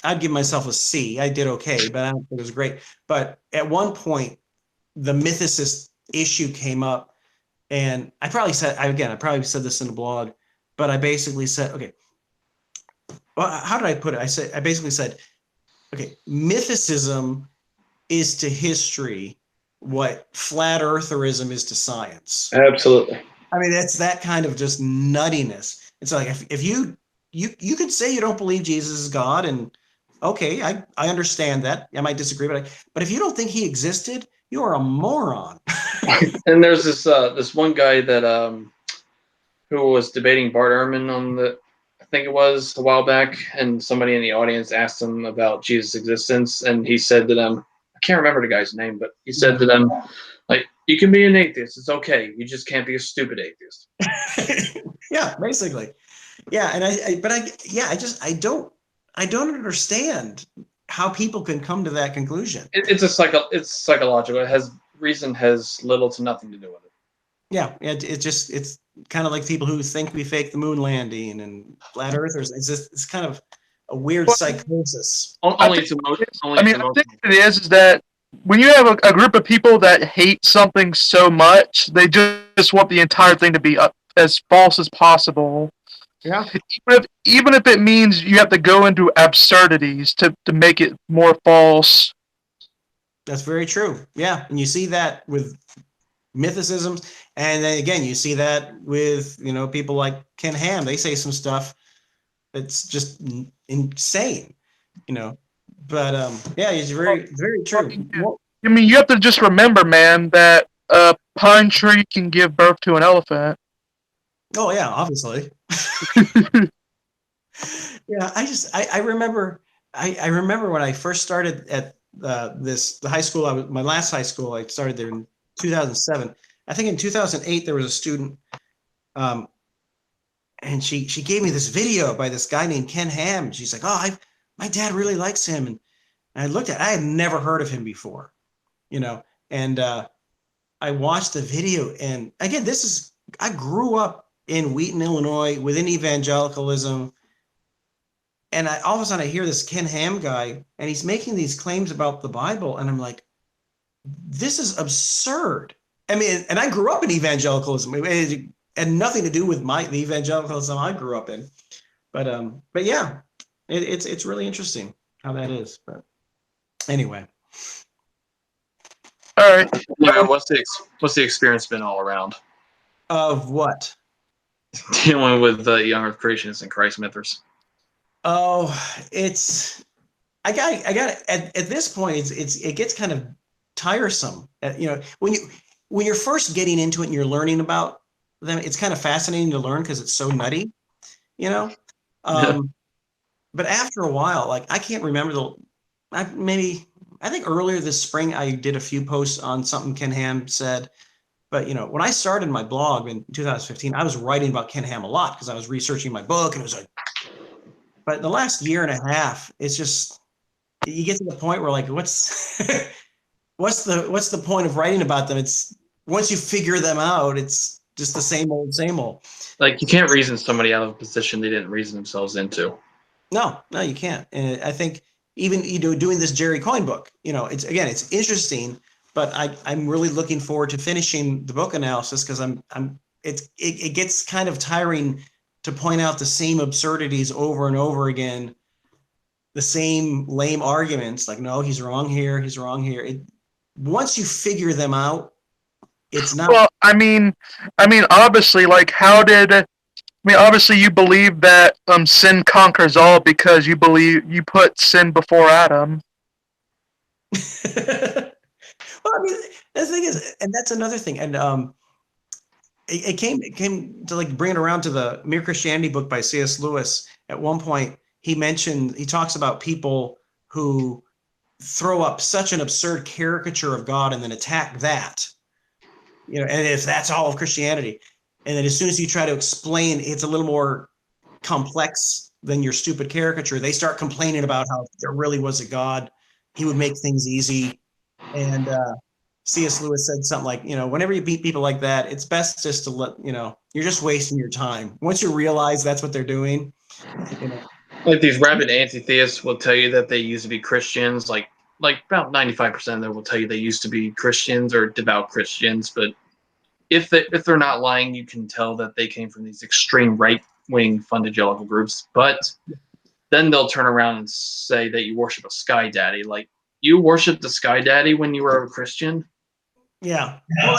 I'd give myself a C. I did okay, but I don't think it was great. But at one point, the mythicist issue came up, and I probably said this in the blog, but I basically said, okay, well, how did I put it? I basically said, okay, mythicism is to history what flat eartherism is to science. Absolutely. I mean, it's that kind of just nuttiness. It's like if you could say you don't believe Jesus is God, and okay, I understand that. I might disagree, but if you don't think he existed, you are a moron. And there's this one guy that who was debating Bart Ehrman on I think it was a while back, and somebody in the audience asked him about Jesus' existence, and he said to them, I can't remember the guy's name, but he said to them, like, you can be an atheist, it's okay, you just can't be a stupid atheist. Yeah, basically. Yeah, and I don't understand how people can come to that conclusion. It's psychological. Reason has little to nothing to do with it. Yeah, it's kind of like people who think we faked the moon landing and flat earthers. It's kind of a weird psychosis. I think it is that when you have a group of people that hate something so much, they just want the entire thing to be as false as possible. Yeah. Even if it means you have to go into absurdities to make it more false. That's very true. Yeah, and you see that with mythicisms, and then again you see that with people like Ken Ham. They say some stuff that's just insane, But yeah, it's very very true. I mean, you have to just remember, man, that a pine tree can give birth to an elephant. Oh yeah, obviously. Yeah, I remember when I first started at the high school. My last high school. I started there in 2007. I think in 2008 there was a student, and she gave me this video by this guy named Ken Ham. She's like, "Oh, my dad really likes him," and I looked at. I had never heard of him before, and I watched the video. And again, I grew up in Wheaton, Illinois, within evangelicalism. And all of a sudden I hear this Ken Ham guy, and he's making these claims about the Bible. And I'm like, this is absurd. I mean, and I grew up in evangelicalism. It had nothing to do with the evangelicalism I grew up in. But yeah, it's really interesting how that is. But anyway. All right. Yeah, what's the experience been all around? Of what? Dealing with the young Earth creationists and Christ mythers. Oh, I got at this point it gets kind of tiresome. When you're first getting into it and you're learning about them, it's kind of fascinating to learn because it's so nutty, Yeah. But after a while, like I can't remember I think earlier this spring I did a few posts on something Ken Ham said. But when I started my blog in 2015, I was writing about Ken Ham a lot because I was researching my book, and it was like. But in the last year and a half, it's just you get to the point where like, what's the point of writing about them? It's once you figure them out, it's just the same old, same old. Like you can't reason somebody out of a position they didn't reason themselves into. No, you can't. And I think even doing this Jerry Coyne book, it's interesting. But I'm really looking forward to finishing the book analysis because it gets kind of tiring to point out the same absurdities over and over again, the same lame arguments like, no, he's wrong here, he's wrong here. Once you figure them out, it's not. Well, I mean, obviously, like, how did I mean, obviously, you believe that sin conquers all because you believe you put sin before Adam. Well, I mean, the thing is, and that's another thing, and it came to like bring it around to the Mere Christianity book by C.S. Lewis. At one point, he talks about people who throw up such an absurd caricature of God and then attack that, and if that's all of Christianity, and then as soon as you try to explain it's a little more complex than your stupid caricature, they start complaining about how there really was a God. He would make things easy. And C.S. Lewis said something like, whenever you beat people like that, it's best just to you're just wasting your time. Once you realize that's what they're doing, Like these rabid anti-theists will tell you that they used to be Christians. Like about 95% of them will tell you they used to be Christians or devout Christians. But if they're not lying, you can tell that they came from these extreme right-wing fundamental groups. But then they'll turn around and say that you worship a sky daddy. Like, you worshiped the sky daddy when you were a Christian? Yeah. Well,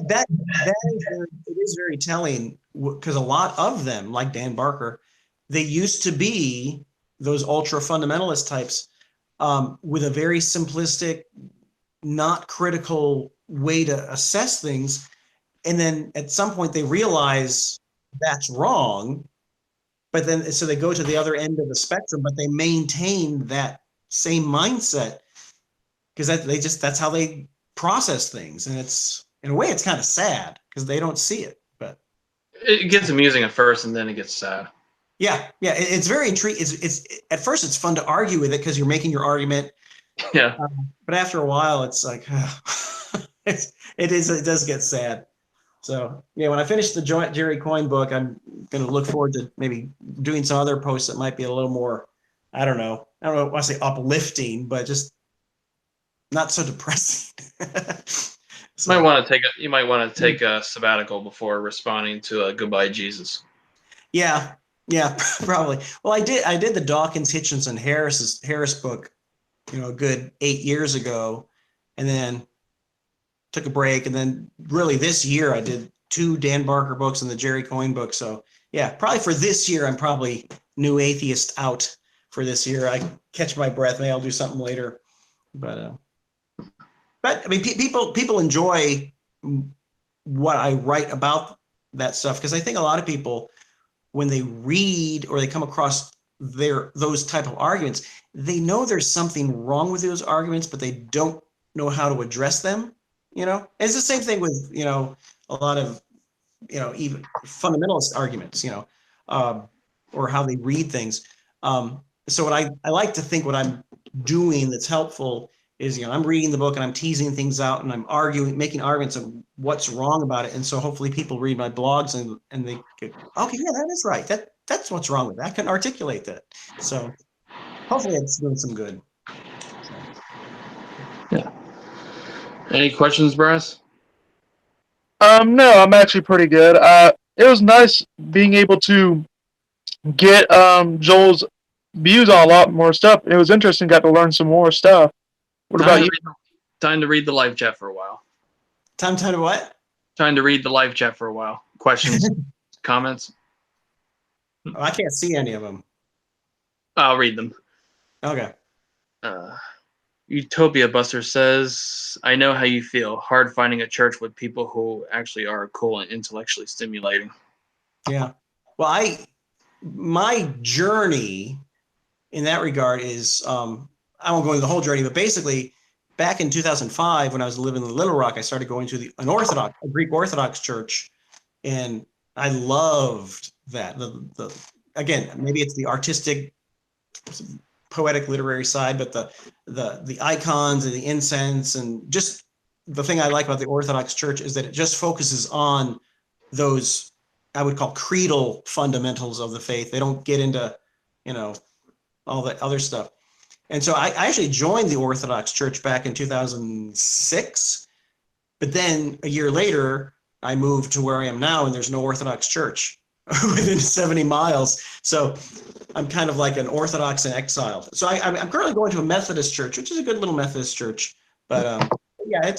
that it is very telling, because a lot of them, like Dan Barker, they used to be those ultra fundamentalist types, with a very simplistic, not critical way to assess things. And then at some point they realize that's wrong, but then so they go to the other end of the spectrum, but they maintain that same mindset because that's how they process things. And it's, in a way, it's kind of sad because they don't see it. But It gets amusing at first, and then it gets sad. yeah, it's very intriguing. It's at first it's fun to argue with it because you're making your argument. Yeah. But after a while, it's like it does get sad. So yeah, when I finish the Jerry Coyne book, I'm going to look forward to maybe doing some other posts that might be a little more, I don't know, I want to say uplifting, but just not so depressing. You might want to take a sabbatical before responding to a Goodbye Jesus. Yeah, probably. Well, I did the Dawkins, Hitchens, Harris book, a good 8 years ago, and then took a break, and then really this year I did 2 Dan Barker books and the Jerry Coyne book. So yeah, probably for this year I'm probably new atheist out for this year. I catch my breath. Maybe I'll do something later, but I mean, people enjoy what I write about that stuff, because I think a lot of people, when they read or they come across those type of arguments, they know there's something wrong with those arguments, but they don't know how to address them. It's the same thing with a lot of even fundamentalist arguments, or how they read things. So what I like to think what I'm doing that's helpful is, I'm reading the book and I'm teasing things out and I'm making arguments of what's wrong about it. And so hopefully people read my blogs and they go, okay, yeah, that is right. That's what's wrong with that. I can articulate that. So hopefully it's doing some good. So. Yeah. Any questions, Brass? No, I'm actually pretty good. It was nice being able to get Joel's views on a lot more stuff. It was interesting, got to learn some more stuff. What about you? Time to read the live chat for a while. Time to what? Time to read the live chat for a while. Questions, comments? Oh, I can't see any of them. I'll read them. Okay. Utopia Buster says, I know how you feel. Hard finding a church with people who actually are cool and intellectually stimulating. Yeah. Well, my journey in that regard is, I won't go into the whole journey, but basically back in 2005, when I was living in Little Rock, I started going to a Greek Orthodox church. And I loved that. Again, maybe it's the artistic, poetic, literary side, but the icons and the incense, and just the thing I like about the Orthodox Church is that it just focuses on those, I would call, creedal fundamentals of the faith. They don't get into, all the other stuff. And so I actually joined the Orthodox Church back in 2006, but then a year later, I moved to where I am now, and there's no Orthodox Church within 70 miles. So I'm kind of like an Orthodox in exile. So I'm currently going to a Methodist church, which is a good little Methodist church. But yeah,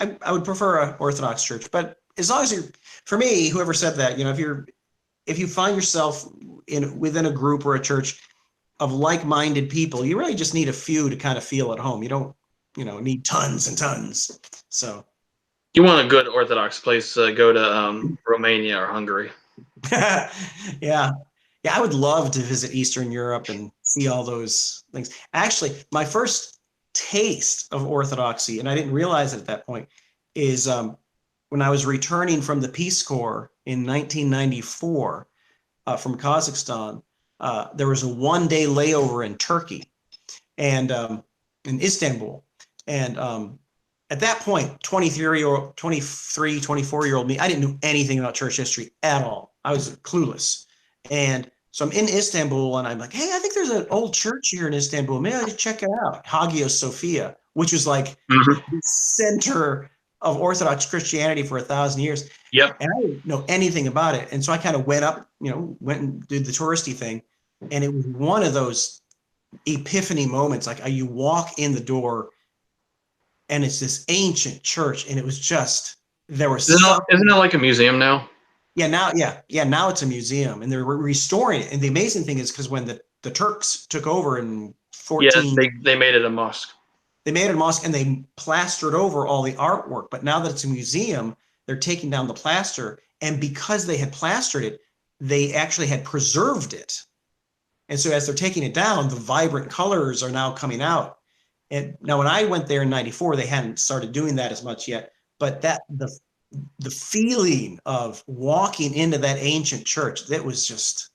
I would prefer an Orthodox church. But as long as for me, whoever said that, if you find yourself within a group or a church of like-minded people, you really just need a few to kind of feel at home. You don't, need tons and tons. So You want a good Orthodox place, go to Romania or Hungary. yeah. Yeah, I would love to visit Eastern Europe and see all those things. Actually, my first taste of Orthodoxy, and I didn't realize it at that point, is when I was returning from the Peace Corps in 1994 from Kazakhstan. There was a one-day layover in Turkey and in Istanbul. And at that point, 24-year-old me, I didn't know anything about church history at all. I was clueless. And so I'm in Istanbul and I'm like, hey, I think there's an old church here in Istanbul. Maybe I should check it out. Hagia Sophia, which was like the center of Orthodox Christianity for 1,000 years. Yep. And I didn't know anything about it. And so I kind of went up, went and did the touristy thing. And it was one of those epiphany moments. Like you walk in the door and it's this ancient church. And it was just, there was isn't it like a museum now? Yeah, now it's a museum and they're restoring it. And the amazing thing is because when the Turks took over in 14, they made it a mosque. They made it a mosque and they plastered over all the artwork. But now that it's a museum, they're taking down the plaster. And because they had plastered it, they actually had preserved it. And so as they're taking it down, the vibrant colors are now coming out. And now when I went there in 94, they hadn't started doing that as much yet. But the feeling of walking into that ancient church, it was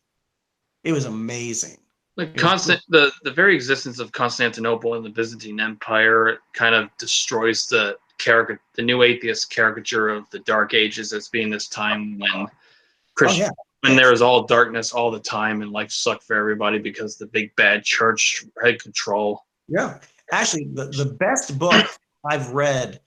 amazing. The very existence of Constantinople and the Byzantine Empire kind of destroys the new atheist caricature of the Dark Ages as being this time when when there was all darkness all the time and life sucked for everybody because the big bad church had control. Yeah, actually, the best book I've read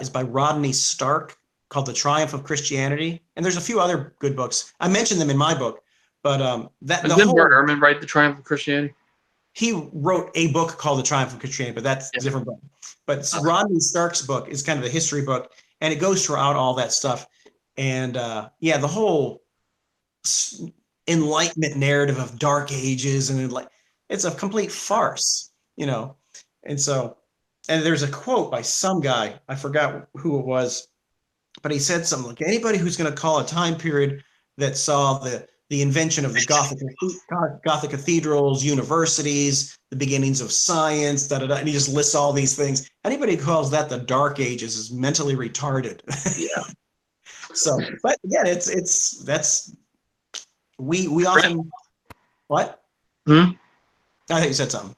is by Rodney Stark called The Triumph of Christianity, and there's a few other good books. I mentioned them in my book. But didn't Bart Ehrman write The Triumph of Christianity? He wrote a book called The Triumph of Christianity, but that's a different book. But Rodney Stark's book is kind of a history book, and it goes throughout all that stuff. And the whole Enlightenment narrative of Dark Ages, and it's a complete farce, And so, and there's a quote by some guy, I forgot who it was, but he said something like, anybody who's going to call a time period that saw the invention of the Gothic cathedrals, universities, the beginnings of science, and he just lists all these things. Anybody who calls that the Dark Ages is mentally retarded. Yeah. So, but again, we often, what? I think you said something.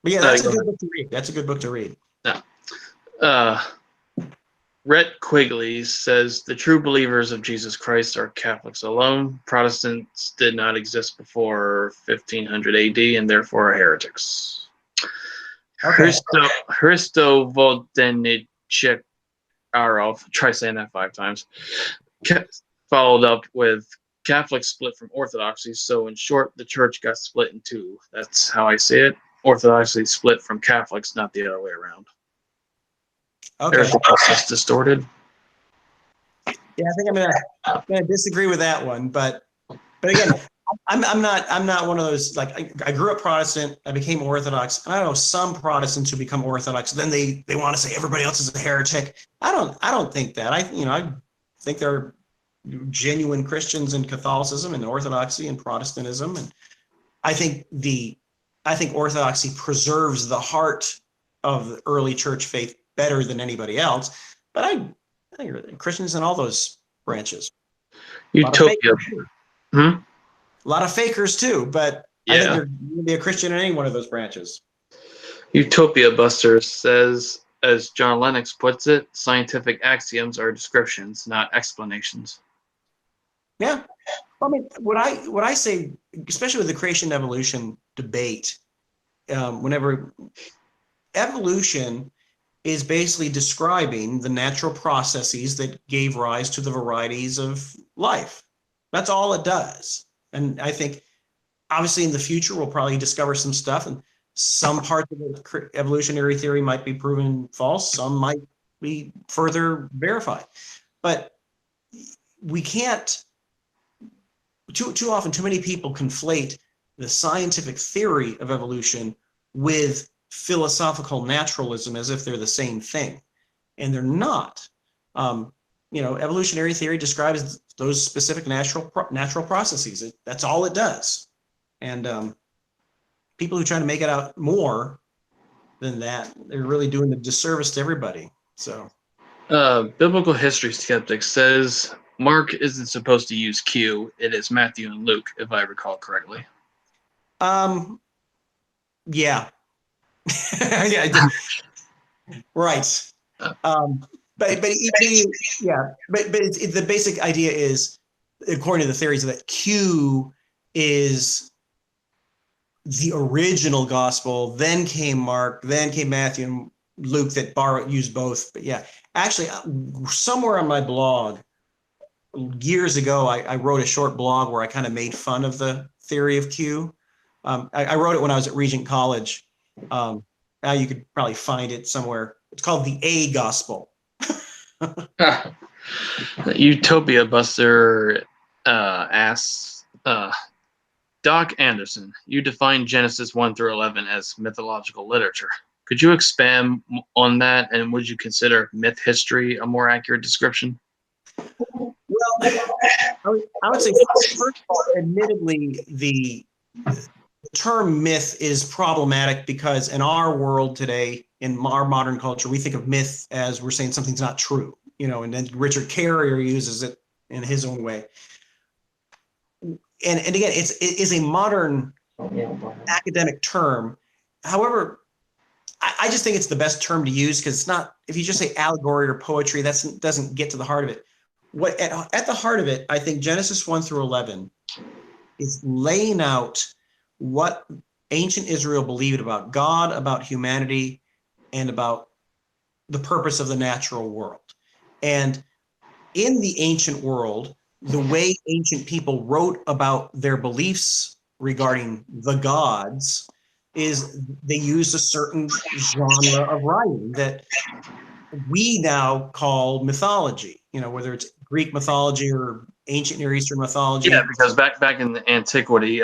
But yeah, that's a good book to read. That's a good book to read. Yeah. Rhett Quigley says the true believers of Jesus Christ are Catholics alone. Protestants did not exist before 1500 AD and therefore are heretics. Okay. Hristo Voldenichek Arov, try saying that 5 times, followed up with Catholics split from Orthodoxy. So in short, the church got split in two. That's how I see it. Orthodoxy split from Catholics, not the other way around. Okay. There's the process distorted. Yeah, I think I'm gonna disagree with that one, but again, I'm not one of those, like I grew up Protestant, I became Orthodox, and I know some Protestants who become Orthodox, then they want to say everybody else is a heretic. I don't think that. I think there are genuine Christians in Catholicism and Orthodoxy and Protestantism, and I think Orthodoxy preserves the heart of the early church faith better than anybody else. But I think Christians in all those branches. Utopia. A lot of fakers too, but I think you're going to be a Christian in any one of those branches. Utopia Buster says, as John Lennox puts it, scientific axioms are descriptions, not explanations. Yeah. I mean, what I say, especially with the creation evolution debate, whenever evolution is basically describing the natural processes that gave rise to the varieties of life. That's all it does. And I think obviously in the future, we'll probably discover some stuff, and some parts of the evolutionary theory might be proven false. Some might be further verified. But we can't, too often, too many people conflate the scientific theory of evolution with philosophical naturalism as if they're the same thing, and they're not. Evolutionary theory describes those specific natural processes. That's all it does. And people who try to make it out more than that, they're really doing a disservice to everybody. So, biblical history skeptic says Mark isn't supposed to use Q. It is Matthew and Luke, if I recall correctly. Yeah. Yeah, I did. Right. But the basic idea is, according to the theories, that Q is the original gospel. Then came Mark. Then came Matthew and Luke that used both. But yeah, actually, somewhere on my blog years ago, I wrote a short blog where I kind of made fun of the theory of Q. I wrote it when I was at Regent College. Now you could probably find it somewhere. It's called the A Gospel. Utopia Buster asks, Doc Anderson, you define Genesis 1 through 11 as mythological literature. Could you expand on that, and would you consider myth history a more accurate description? Well, I would say, first of all, admittedly, the term myth is problematic because in our world today, in our modern culture, we think of myth as we're saying something's not true, and then Richard Carrier uses it in his own way. And again, it is a modern academic term. However, I just think it's the best term to use because it's not, if you just say allegory or poetry, that doesn't get to the heart of it. What at the heart of it, I think Genesis 1 through 11 is laying out what ancient Israel believed about God, about humanity, and about the purpose of the natural world. And in the ancient world, the way ancient people wrote about their beliefs regarding the gods is they used a certain genre of writing that we now call mythology, whether it's Greek mythology or ancient Near Eastern mythology. Yeah, because back in the antiquity,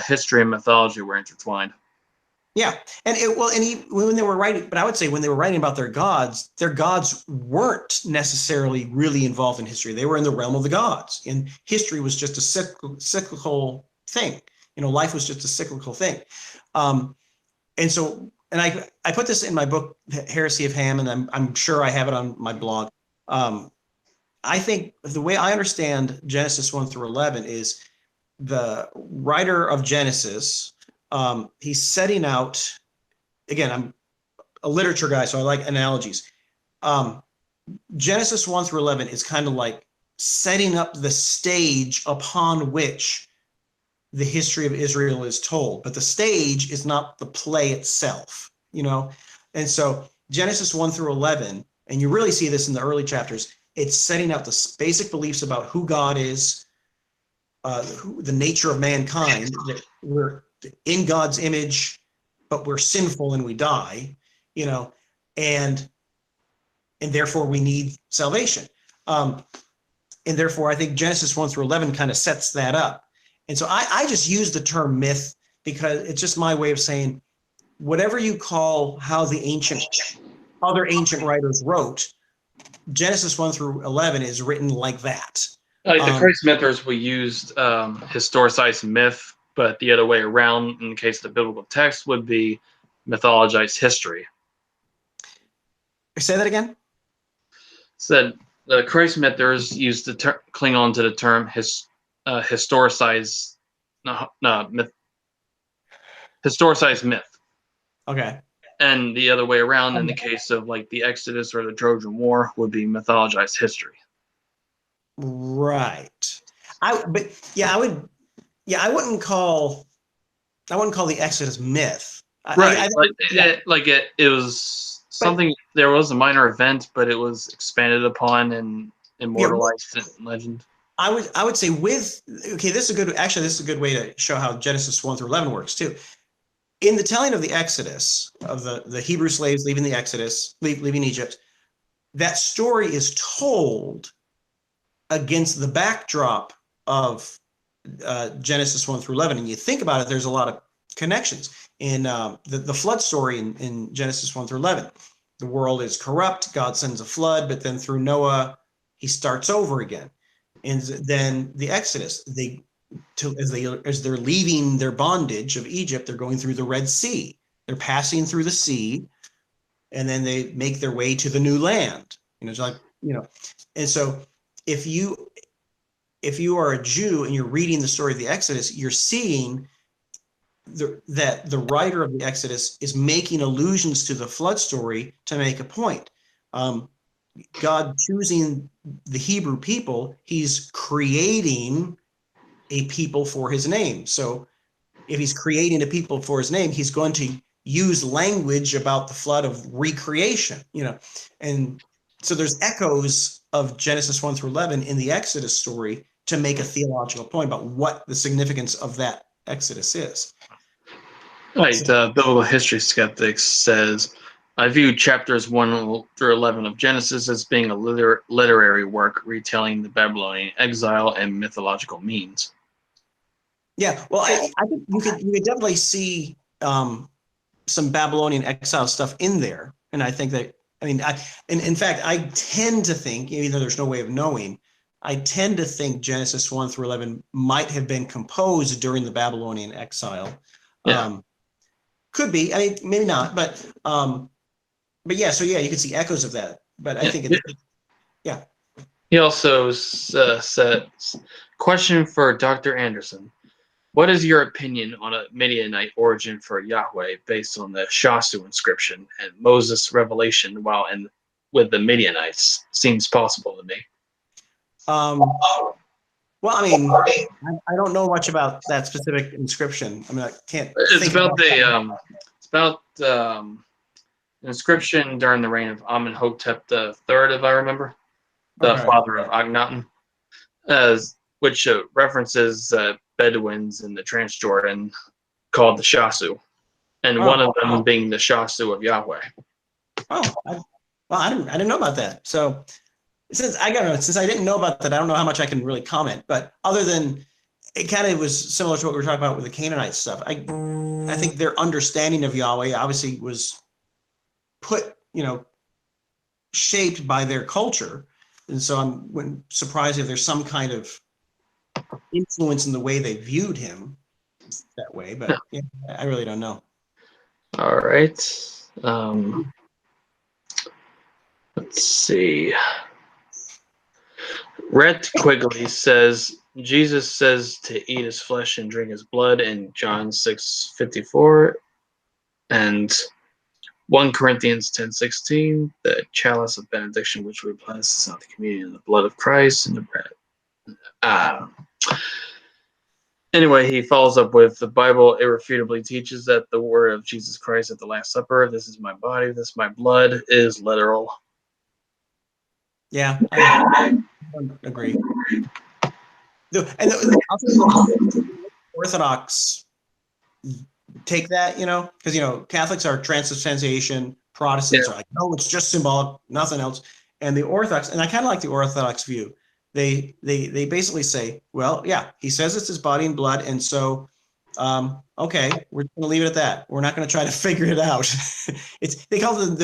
history and mythology were intertwined. Yeah, when they were writing, but I would say when they were writing about their gods weren't necessarily really involved in history. They were in the realm of the gods, and history was just a cyclical thing. Life was just a cyclical thing. And I put this in my book, Heresy of Ham, and I'm sure I have it on my blog. I think the way I understand Genesis 1 through 11 is the writer of Genesis, he's setting out, again, I'm a literature guy, so I like analogies. Genesis 1 through 11 is kind of like setting up the stage upon which the history of Israel is told, but the stage is not the play itself, And so Genesis 1 through 11, and you really see this in the early chapters, it's setting out the basic beliefs about who God is, the nature of mankind, that we're in God's image, but we're sinful and we die, and therefore we need salvation. And therefore I think Genesis 1 through 11 kind of sets that up. And so I just use the term myth because it's just my way of saying whatever you call how the other ancient writers wrote, Genesis 1 through 11 is written like that. Like the Christ mythers, we used historicized myth, but the other way around in the case of the biblical text would be mythologized history. Say that again? Said the Christ mythers used to cling on to the term historicized myth. Okay. And the other way around in the case of like the Exodus or the Trojan War would be mythologized history. Right. I wouldn't call the Exodus myth. Right. It was something, there was a minor event, but it was expanded upon and immortalized in legend. I would say this is a good way to show how Genesis 1 through 11 works too. In the telling of the Exodus, of the Hebrew slaves leaving the Exodus, leaving Egypt, that story is told against the backdrop of Genesis 1 through 11, and you think about it, there's a lot of connections in the flood story in Genesis 1 through 11. The world is corrupt. God sends a flood, but then through Noah, he starts over again. And then the Exodus, as they're leaving their bondage of Egypt, they're going through the Red Sea. They're passing through the sea, and then they make their way to the new land. It's like, and so if you are a Jew and you're reading the story of the Exodus, you're seeing that the writer of the Exodus is making allusions to the flood story to make a point. God choosing the Hebrew people, he's creating a people for his name. So if he's creating a people for his name, he's going to use language about the flood of recreation, and so there's echoes of Genesis 1 through 11 in the Exodus story to make a theological point about what the significance of that Exodus is. Right. Biblical History Skeptics says, I view chapters 1 through 11 of Genesis as being a literary work retelling the Babylonian exile and mythological means. Yeah, well, I think you could definitely see some Babylonian exile stuff in there, and I think that in fact, I tend to think, even though there's no way of knowing, I tend to think Genesis 1 through 11 might have been composed during the Babylonian exile. Yeah. Could be. Maybe not, but yeah. So yeah, you can see echoes of that. But I think yeah. He also said, question for Dr. Anderson. What is your opinion on a Midianite origin for Yahweh based on the Shasu inscription and Moses' revelation while with the Midianites? Seems possible to me. Well, I don't know much about that specific inscription. I can't. It's about the inscription during the reign of Amenhotep III, if I remember, the father of Akhenaten, which references Bedouins in the Transjordan called the Shasu, and one of them being the Shasu of Yahweh. I didn't know about that. So since I didn't know about that, I don't know how much I can really comment. But other than it kind of was similar to what we were talking about with the Canaanite stuff. I think their understanding of Yahweh obviously was shaped by their culture, and so I'm surprised if there's some kind of influence in the way they viewed him that way. But yeah, I really don't know. All right. Let's see. Rhett Quigley says Jesus says to eat his flesh and drink his blood in John 6:54, and 1 Corinthians 10:16, the chalice of benediction which we bless is not the communion of the blood of Christ and the bread. Anyway, he follows up with the Bible irrefutably teaches that the word of Jesus Christ at the Last Supper, this is my body, this is my blood, is literal. Yeah, I agree. And the Orthodox take that, because Catholics are transubstantiation, Protestants are like, no, it's just symbolic, nothing else. And the Orthodox, and I kind of like the Orthodox view. They basically say, well, yeah, he says it's his body and blood, and so okay, we're going to leave it at that. We're not going to try to figure it out. They call it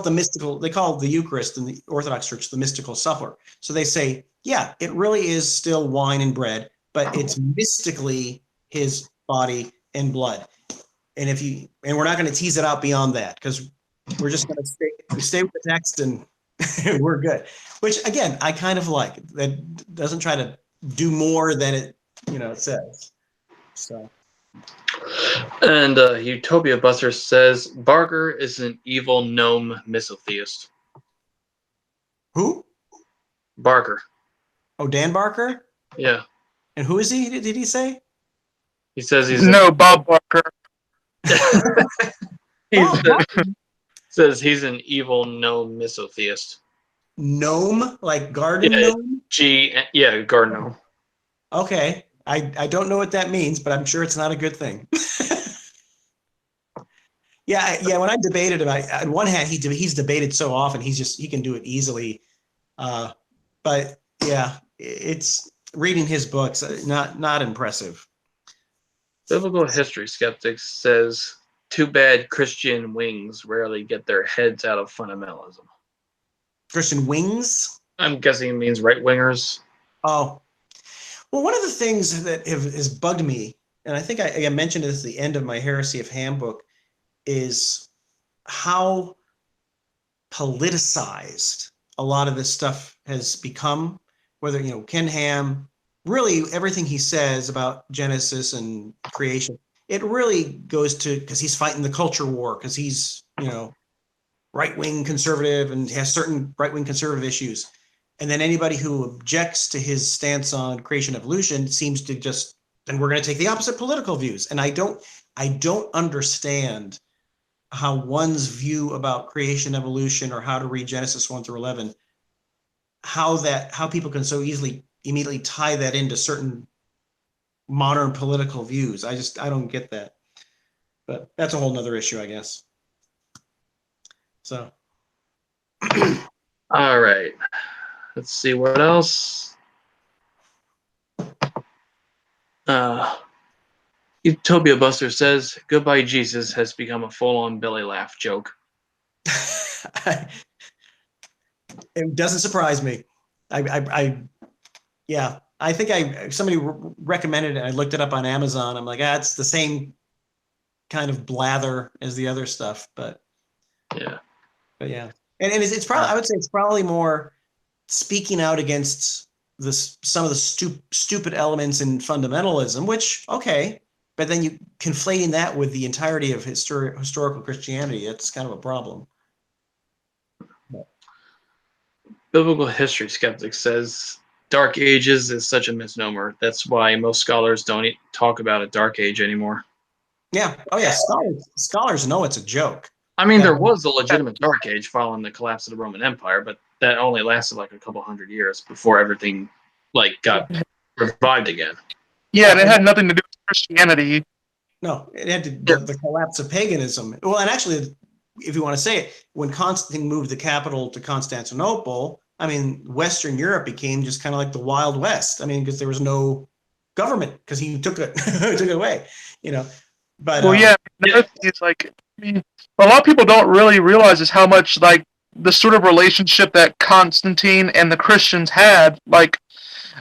the mystical. They call the Eucharist in the Orthodox Church the mystical supper. So they say, yeah, it really is still wine and bread, but it's mystically his body and blood. And we're not going to tease it out beyond that, because we're just going to stay with the text and we're good. Which again, I kind of like. That doesn't try to do more than it says. So. And Utopia Buster says Barker is an evil gnome misotheist. Who? Barker. Oh, Dan Barker? Yeah. And who is he? Did he say? He says he's Bob Barker. Says he's an evil gnome misotheist. Gnome, like garden gnome? Garden gnome. Okay. I don't know what that means, but I'm sure it's not a good thing. Yeah. When I debated him, on one hand, he's debated so often, he can do it easily. But yeah, it's reading his books, not impressive. Biblical history skeptics says, too bad Christian wings rarely get their heads out of fundamentalism. Christian wings? I'm guessing it means right wingers. Oh, well, one of the things that has bugged me, and I think I mentioned this at the end of my Heresy of Ham book, is how politicized a lot of this stuff has become. Whether, Ken Ham, really everything he says about Genesis and creation, it really goes to, because he's fighting the culture war, because he's, right-wing conservative and has certain right-wing conservative issues. And then anybody who objects to his stance on creation evolution seems to just, then we're going to take the opposite political views. And I don't understand how one's view about creation evolution, or how to read Genesis 1 through 11, how people can so easily immediately tie that into certain modern political views. I don't get that. But that's a whole nother issue, I guess. So. All right. Let's see what else. Utopia Buster says, "Goodbye Jesus" has become a full-on belly laugh joke. It doesn't surprise me. I think somebody recommended it, and I looked it up on Amazon. I'm like, it's the same kind of blather as the other stuff, but yeah. And it's probably, I would say it's probably more speaking out against some of the stupid elements in fundamentalism, which, okay, but then you conflating that with the entirety of historical Christianity, that's kind of a problem. Biblical history skeptic says, Dark Ages is such a misnomer. That's why most scholars don't talk about a Dark Age anymore. Yeah. Oh, yeah. Scholars know it's a joke. I mean, there was a legitimate Dark Age following the collapse of the Roman Empire, but that only lasted like a couple hundred years before everything got revived again. Yeah, and it had nothing to do with Christianity. No, it had the collapse of paganism. Well, and actually, if you want to say it, when Constantine moved the capital to Constantinople, I mean, Western Europe became just kind of like the Wild West. I mean, because there was no government, because he took it away, But it's like, I mean, a lot of people don't really realize is how much the sort of relationship that Constantine and the Christians had,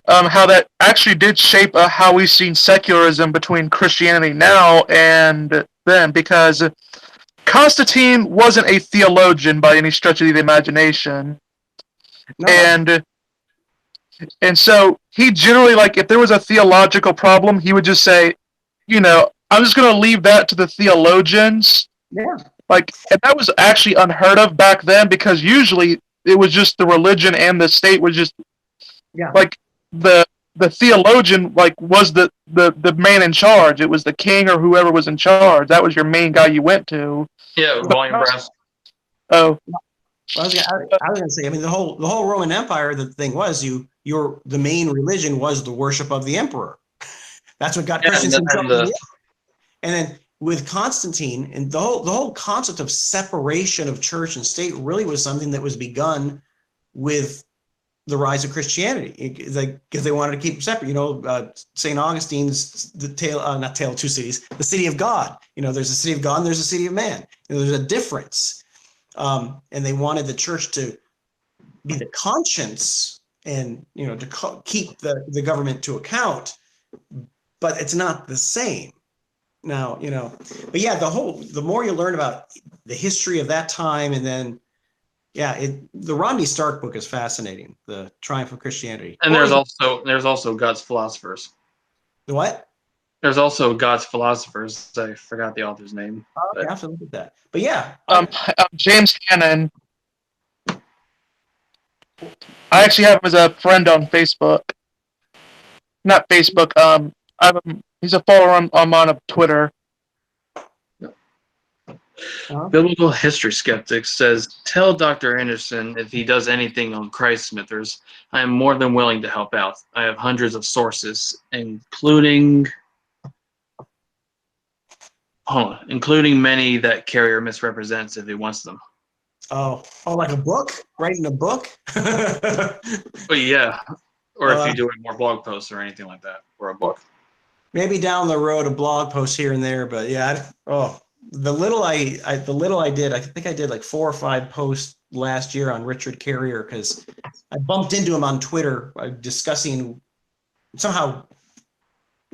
how that actually did shape how we've seen secularism between Christianity now and then, because Constantine wasn't a theologian by any stretch of the imagination. No. And so he generally, if there was a theological problem, he would just say, I'm just going to leave that to the theologians. Yeah. And that was actually unheard of back then, because usually it was just the religion and the state was just, the theologian, was the man in charge. It was the king or whoever was in charge. That was your main guy you went to. Yeah, volume brass. Oh. I was going to say, I mean, the whole Roman Empire, the thing was, the main religion was the worship of the emperor. That's what got Christians in trouble. And then with Constantine, and the whole concept of separation of church and state really was something that was begun with the rise of Christianity, because they wanted to keep separate. St. Augustine's Tale of Two Cities, the city of God. There's a city of God and there's a city of man. There's a difference. And they wanted the church to be the conscience and, to keep the government to account, but it's not the same now, but yeah, the more you learn about the history of that time, and then, the Rodney Stark book is fascinating, The Triumph of Christianity. And there's also God's Philosophers. The what? There's also God's Philosophers. I forgot the author's name. I have to look at that. But yeah. James Hannon. I actually have him as a friend on Facebook. Not Facebook. He's a follower on Twitter. Biblical history skeptic says, "Tell Dr. Anderson if he does anything on Christ Smithers, I am more than willing to help out. I have hundreds of sources, including many that Carrier misrepresents if he wants them." Oh, like a book? Writing a book? But yeah. Or if you do it more blog posts or anything like that, or a book. Maybe down the road, a blog post here and there, but yeah. The little I did, I think I did like 4 or 5 posts last year on Richard Carrier because I bumped into him on Twitter discussing somehow,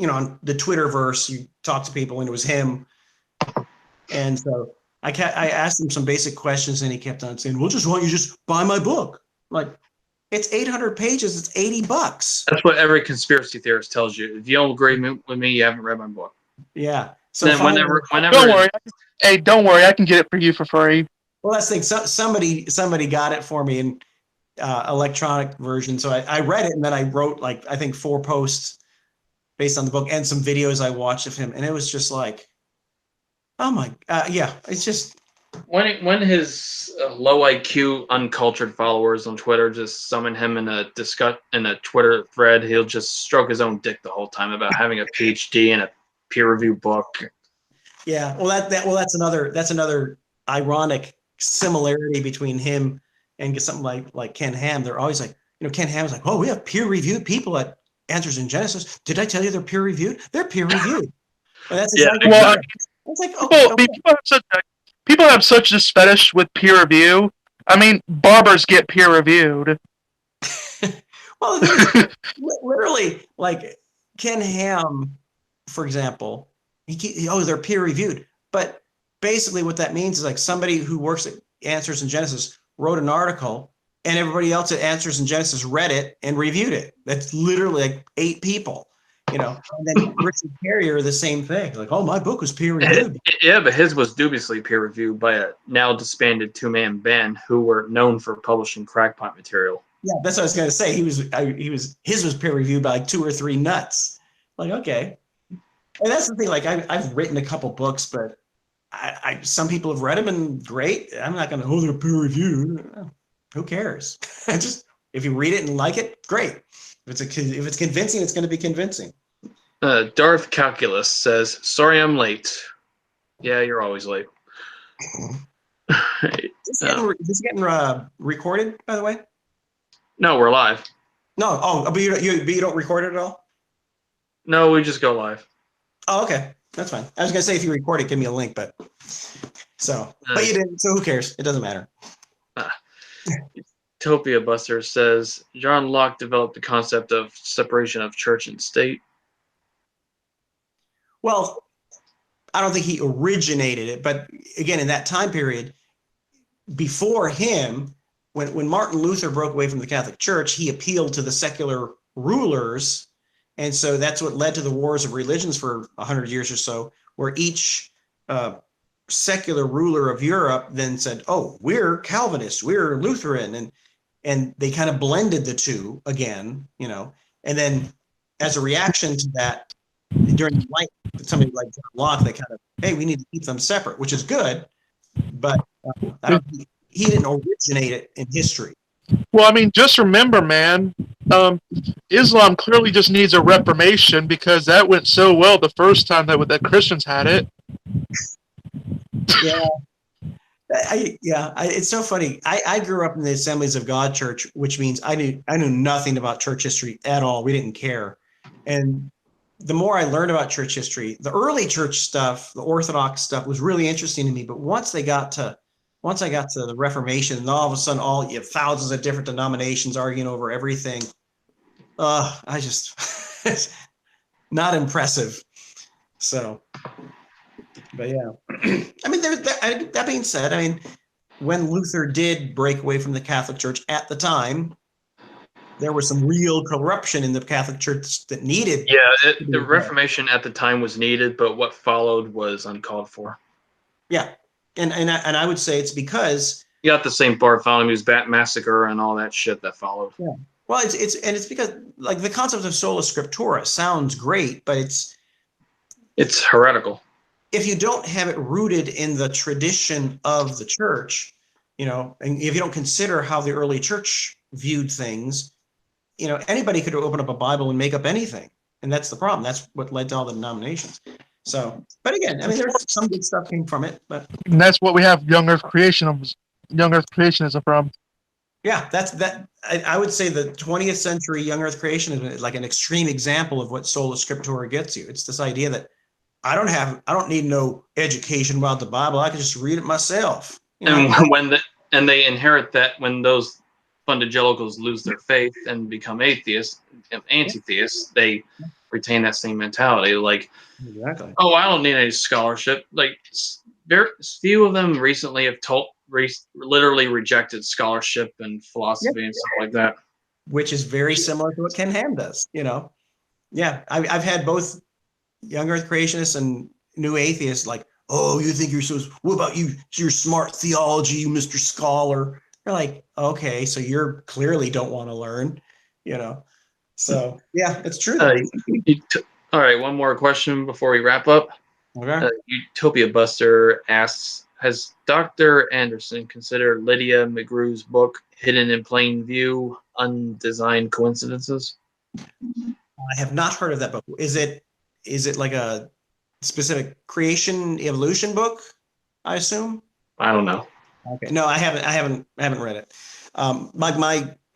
on the Twitterverse, you talk to people and it was him. And so I asked him some basic questions and he kept on saying, "Well, why don't you just buy my book?" I'm like, it's 800 pages. It's $80. That's what every conspiracy theorist tells you. If you don't agree with me, you haven't read my book. Yeah. So then whenever, don't worry. Hey, don't worry. I can get it for you for free. Well, that's the thing. Somebody got it for me in electronic version. So I read it and then I wrote I think 4 posts based on the book and some videos I watched of him. And it was just like, oh my, yeah, it's just. When his low IQ, uncultured followers on Twitter just summon him in a Twitter thread, he'll just stroke his own dick the whole time about having a PhD and a peer-reviewed book. Yeah, well, that's another ironic similarity between him and something like Ken Ham. They're always like, Ken Ham's like, "Oh, we have peer-reviewed people at Answers in Genesis. Did I tell you they're peer-reviewed? They're peer-reviewed." Well, that's exactly exactly. It's like, okay. People have such this fetish with peer review. I mean, barbers get peer reviewed. Well, literally, like Ken Ham, for example, they're peer reviewed. But basically, what that means is like somebody who works at Answers in Genesis wrote an article, and everybody else at Answers in Genesis read it and reviewed it. That's literally like 8 people. And then Richard Carrier, the same thing. Like, oh, my book was peer reviewed. Yeah, but his was dubiously peer reviewed by a now disbanded 2-man band who were known for publishing crackpot material. Yeah, that's what I was going to say. His was peer reviewed by like 2 or 3 nuts. Like, okay, and that's the thing. Like, I've written a couple books, but some people have read them and great. I'm not going to they're peer reviewed. Who cares? If you read it and like it, great. If it's convincing, it's going to be convincing. Darth Calculus says, "Sorry I'm late." Yeah, you're always late. Is this getting recorded, by the way? No, we're live. No, but you don't record it at all? No, we just go live. Oh, okay. That's fine. I was going to say if you record it, give me a link, but you didn't, so who cares? It doesn't matter. Utopia Buster says, John Locke developed the concept of separation of church and state. Well, I don't think he originated it, but again, in that time period, before him, when Martin Luther broke away from the Catholic Church, he appealed to the secular rulers. And so that's what led to the wars of religions for 100 years or so, where each secular ruler of Europe then said, "Oh, we're Calvinists, we're Lutheran," and they kind of blended the two again, and then as a reaction to that, during somebody like John Locke, they kind of, hey, we need to keep them separate, which is good, but he didn't originate it in history. Well, I mean, just remember, man, Islam clearly just needs a reformation because that went so well the first time that Christians had it. Yeah. It's so funny. I grew up in the Assemblies of God Church, which means I knew nothing about church history at all. We didn't care. And the more I learned about church history, the early church stuff, the Orthodox stuff was really interesting to me. But once I got to the Reformation, and all of a sudden you have thousands of different denominations arguing over everything. I just it's not impressive. So, but yeah, I mean, that being said, I mean, when Luther did break away from the Catholic Church at the time, there was some real corruption in the Catholic Church that needed. Yeah, the Reformation at the time was needed, but what followed was uncalled for. Yeah, and I would say it's because you got the St. Bartholomew's massacre and all that shit that followed. Yeah, well, it's because like the concept of sola scriptura sounds great, but it's heretical. If you don't have it rooted in the tradition of the church, and if you don't consider how the early church viewed things, anybody could open up a Bible and make up anything. And that's the problem. That's what led to all the denominations. So, but again, I mean, there's some good stuff came from it, but. And that's what we have young earth creationism from. Yeah, that's that. I would say the 20th century young Earth creation is like an extreme example of what sola scriptura gets you. It's this idea that I don't need no education about the Bible. I can just read it myself. You know, And and they inherit that when those fundagelicals lose their faith and become atheists and anti-theists, they retain that same mentality. Like, exactly. oh, I don't need any scholarship. Like, very few of them recently have literally rejected scholarship and Yeah. philosophy and stuff like that. Which is very similar to what Ken Ham does. Yeah, I've had both young Earth creationists and new atheists like, oh, you think you're so? What about you? Your smart theology, you Mr. Scholar. They're like, okay, so you're clearly don't want to learn. You know, so yeah, it's true. Uh, all right, one more question before we wrap up. Okay. Utopia Buster asks, has Dr. Anderson considered Lydia McGrew's book, Hidden in Plain View, Undesigned Coincidences? I have not heard of that book. Is it like a specific creation evolution book? I assume. I don't know. Okay. No, I haven't read it.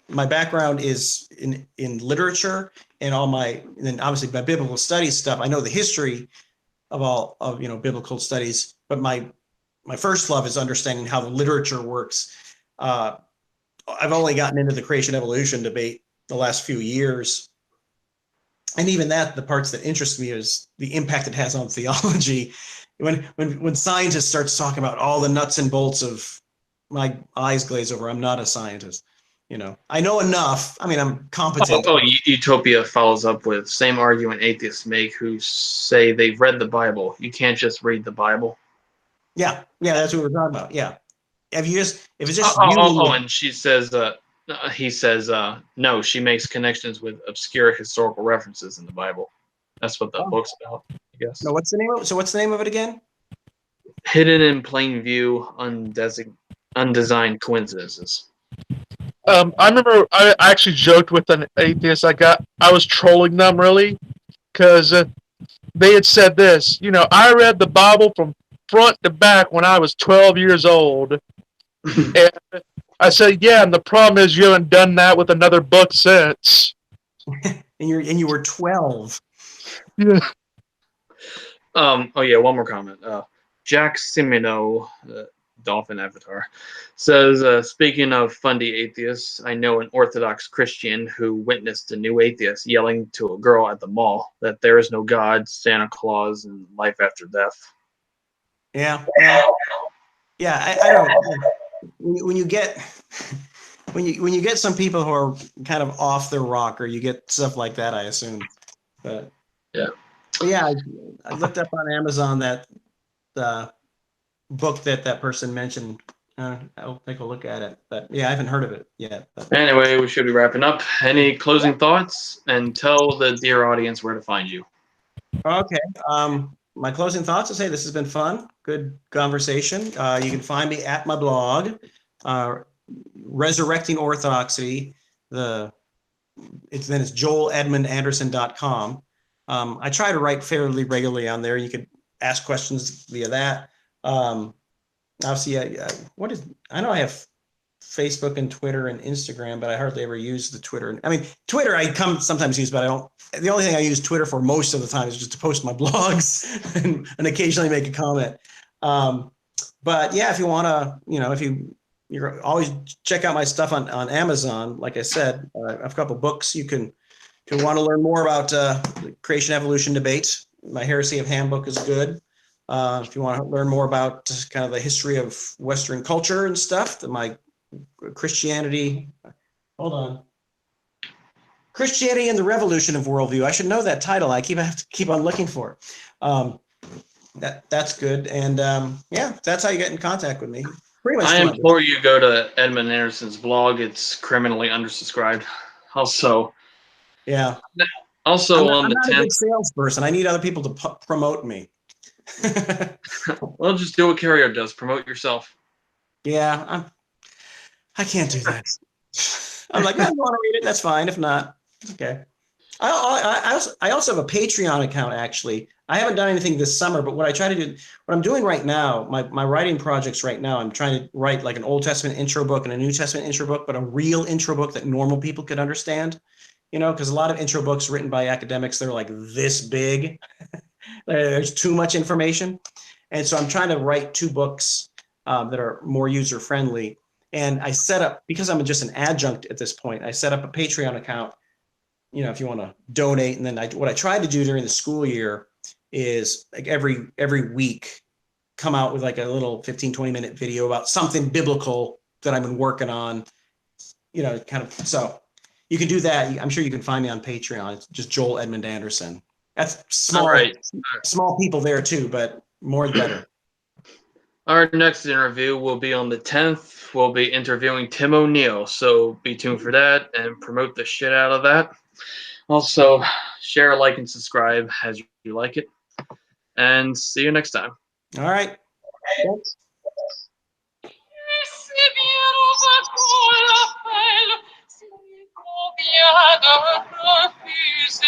My background is in literature and then obviously my biblical studies stuff. I know the history of all of biblical studies, but my first love is understanding how the literature works. I've only gotten into the creation evolution debate the last few years, and even that, the parts that interest me is the impact it has on theology. When scientists start talking about all the nuts and bolts of, my eyes glaze over. I'm not a scientist. I know enough. I mean, I'm competent. Utopia follows up with same argument atheists make who say they've read the Bible. You can't just read the Bible. Yeah, that's what we're talking about. Yeah, if it's just and she says, he says, no, she makes connections with obscure historical references in the Bible. That's what the book's about, I guess. No, what's the name of it again? Hidden in Plain View, Undesigned Coincidences. I remember I actually joked with an atheist I was trolling them really, because they had said this, I read the Bible from front to back when I was 12 years old. And I said, yeah, and the problem is you haven't done that with another book since. and you were 12. Yeah. One more comment. Jack Simino, Dolphin Avatar, says, speaking of fundy atheists, I know an Orthodox Christian who witnessed a new atheist yelling to a girl at the mall that there is no God, Santa Claus, and life after death. Yeah. I don't know. When you get some people who are kind of off their rocker, you get stuff like that, I assume. But yeah, I looked up on Amazon that book that person mentioned. I'll take a look at it, but yeah, I haven't heard of it yet. Anyway, we should be wrapping up. Any closing thoughts? And tell the dear audience where to find you. Okay. My closing thoughts is, hey, this has been fun. Good conversation. You can find me at my blog, Resurrecting Orthodoxy. It's joeledmundanderson.com. I try to write fairly regularly on there. You could ask questions via that. Obviously, I know I have Facebook and Twitter and Instagram, but I hardly ever use the Twitter. I mean, Twitter I sometimes use, but I don't. The only thing I use Twitter for most of the time is just to post my blogs and occasionally make a comment. But yeah, if you want to, you're always check out my stuff on Amazon. Like I said, I have a couple books. If you want to learn more about the creation evolution debate, my Heresy of Ham book is good. If you want to learn more about kind of the history of Western culture and stuff, my Christianity and the Revolution of Worldview. I should know that title. I have to keep on looking for it. That's good. And that's how you get in contact with me. Pretty much. I implore you go to Edmund Anderson's blog. It's criminally undersubscribed. Also, yeah. Also, I'm not a good salesperson. I need other people to promote me. Well, just do what Carrier does. Promote yourself. Yeah, I can't do that. I'm like, you want to read it? That's fine. If not, okay. I also have a Patreon account, actually. I haven't done anything this summer, but what I try to do, what I'm doing right now, my writing projects right now, I'm trying to write like an Old Testament intro book and a New Testament intro book, but a real intro book that normal people could understand. You know, because a lot of intro books written by academics, they're like this big. There's too much information. And so I'm trying to write two books that are more user friendly. And I set up, because I'm just an adjunct at this point, I set up a Patreon account, you know, if you want to donate. And then what I tried to do during the school year is like every week come out with like a little 15-20 minute video about something biblical that I've been working on, you know, kind of. So you can do that. I'm sure you can find me on Patreon. It's just Joel Edmund Anderson. That's small, All right. small people there too, but more the better. Our next interview will be on the 10th. We'll be interviewing Tim O'Neill, so be tuned for that and promote the shit out of that. Also, share, like, and subscribe as you like it. And see you next time. All right. Thanks. Se bien con l'appel, si convient de refuser,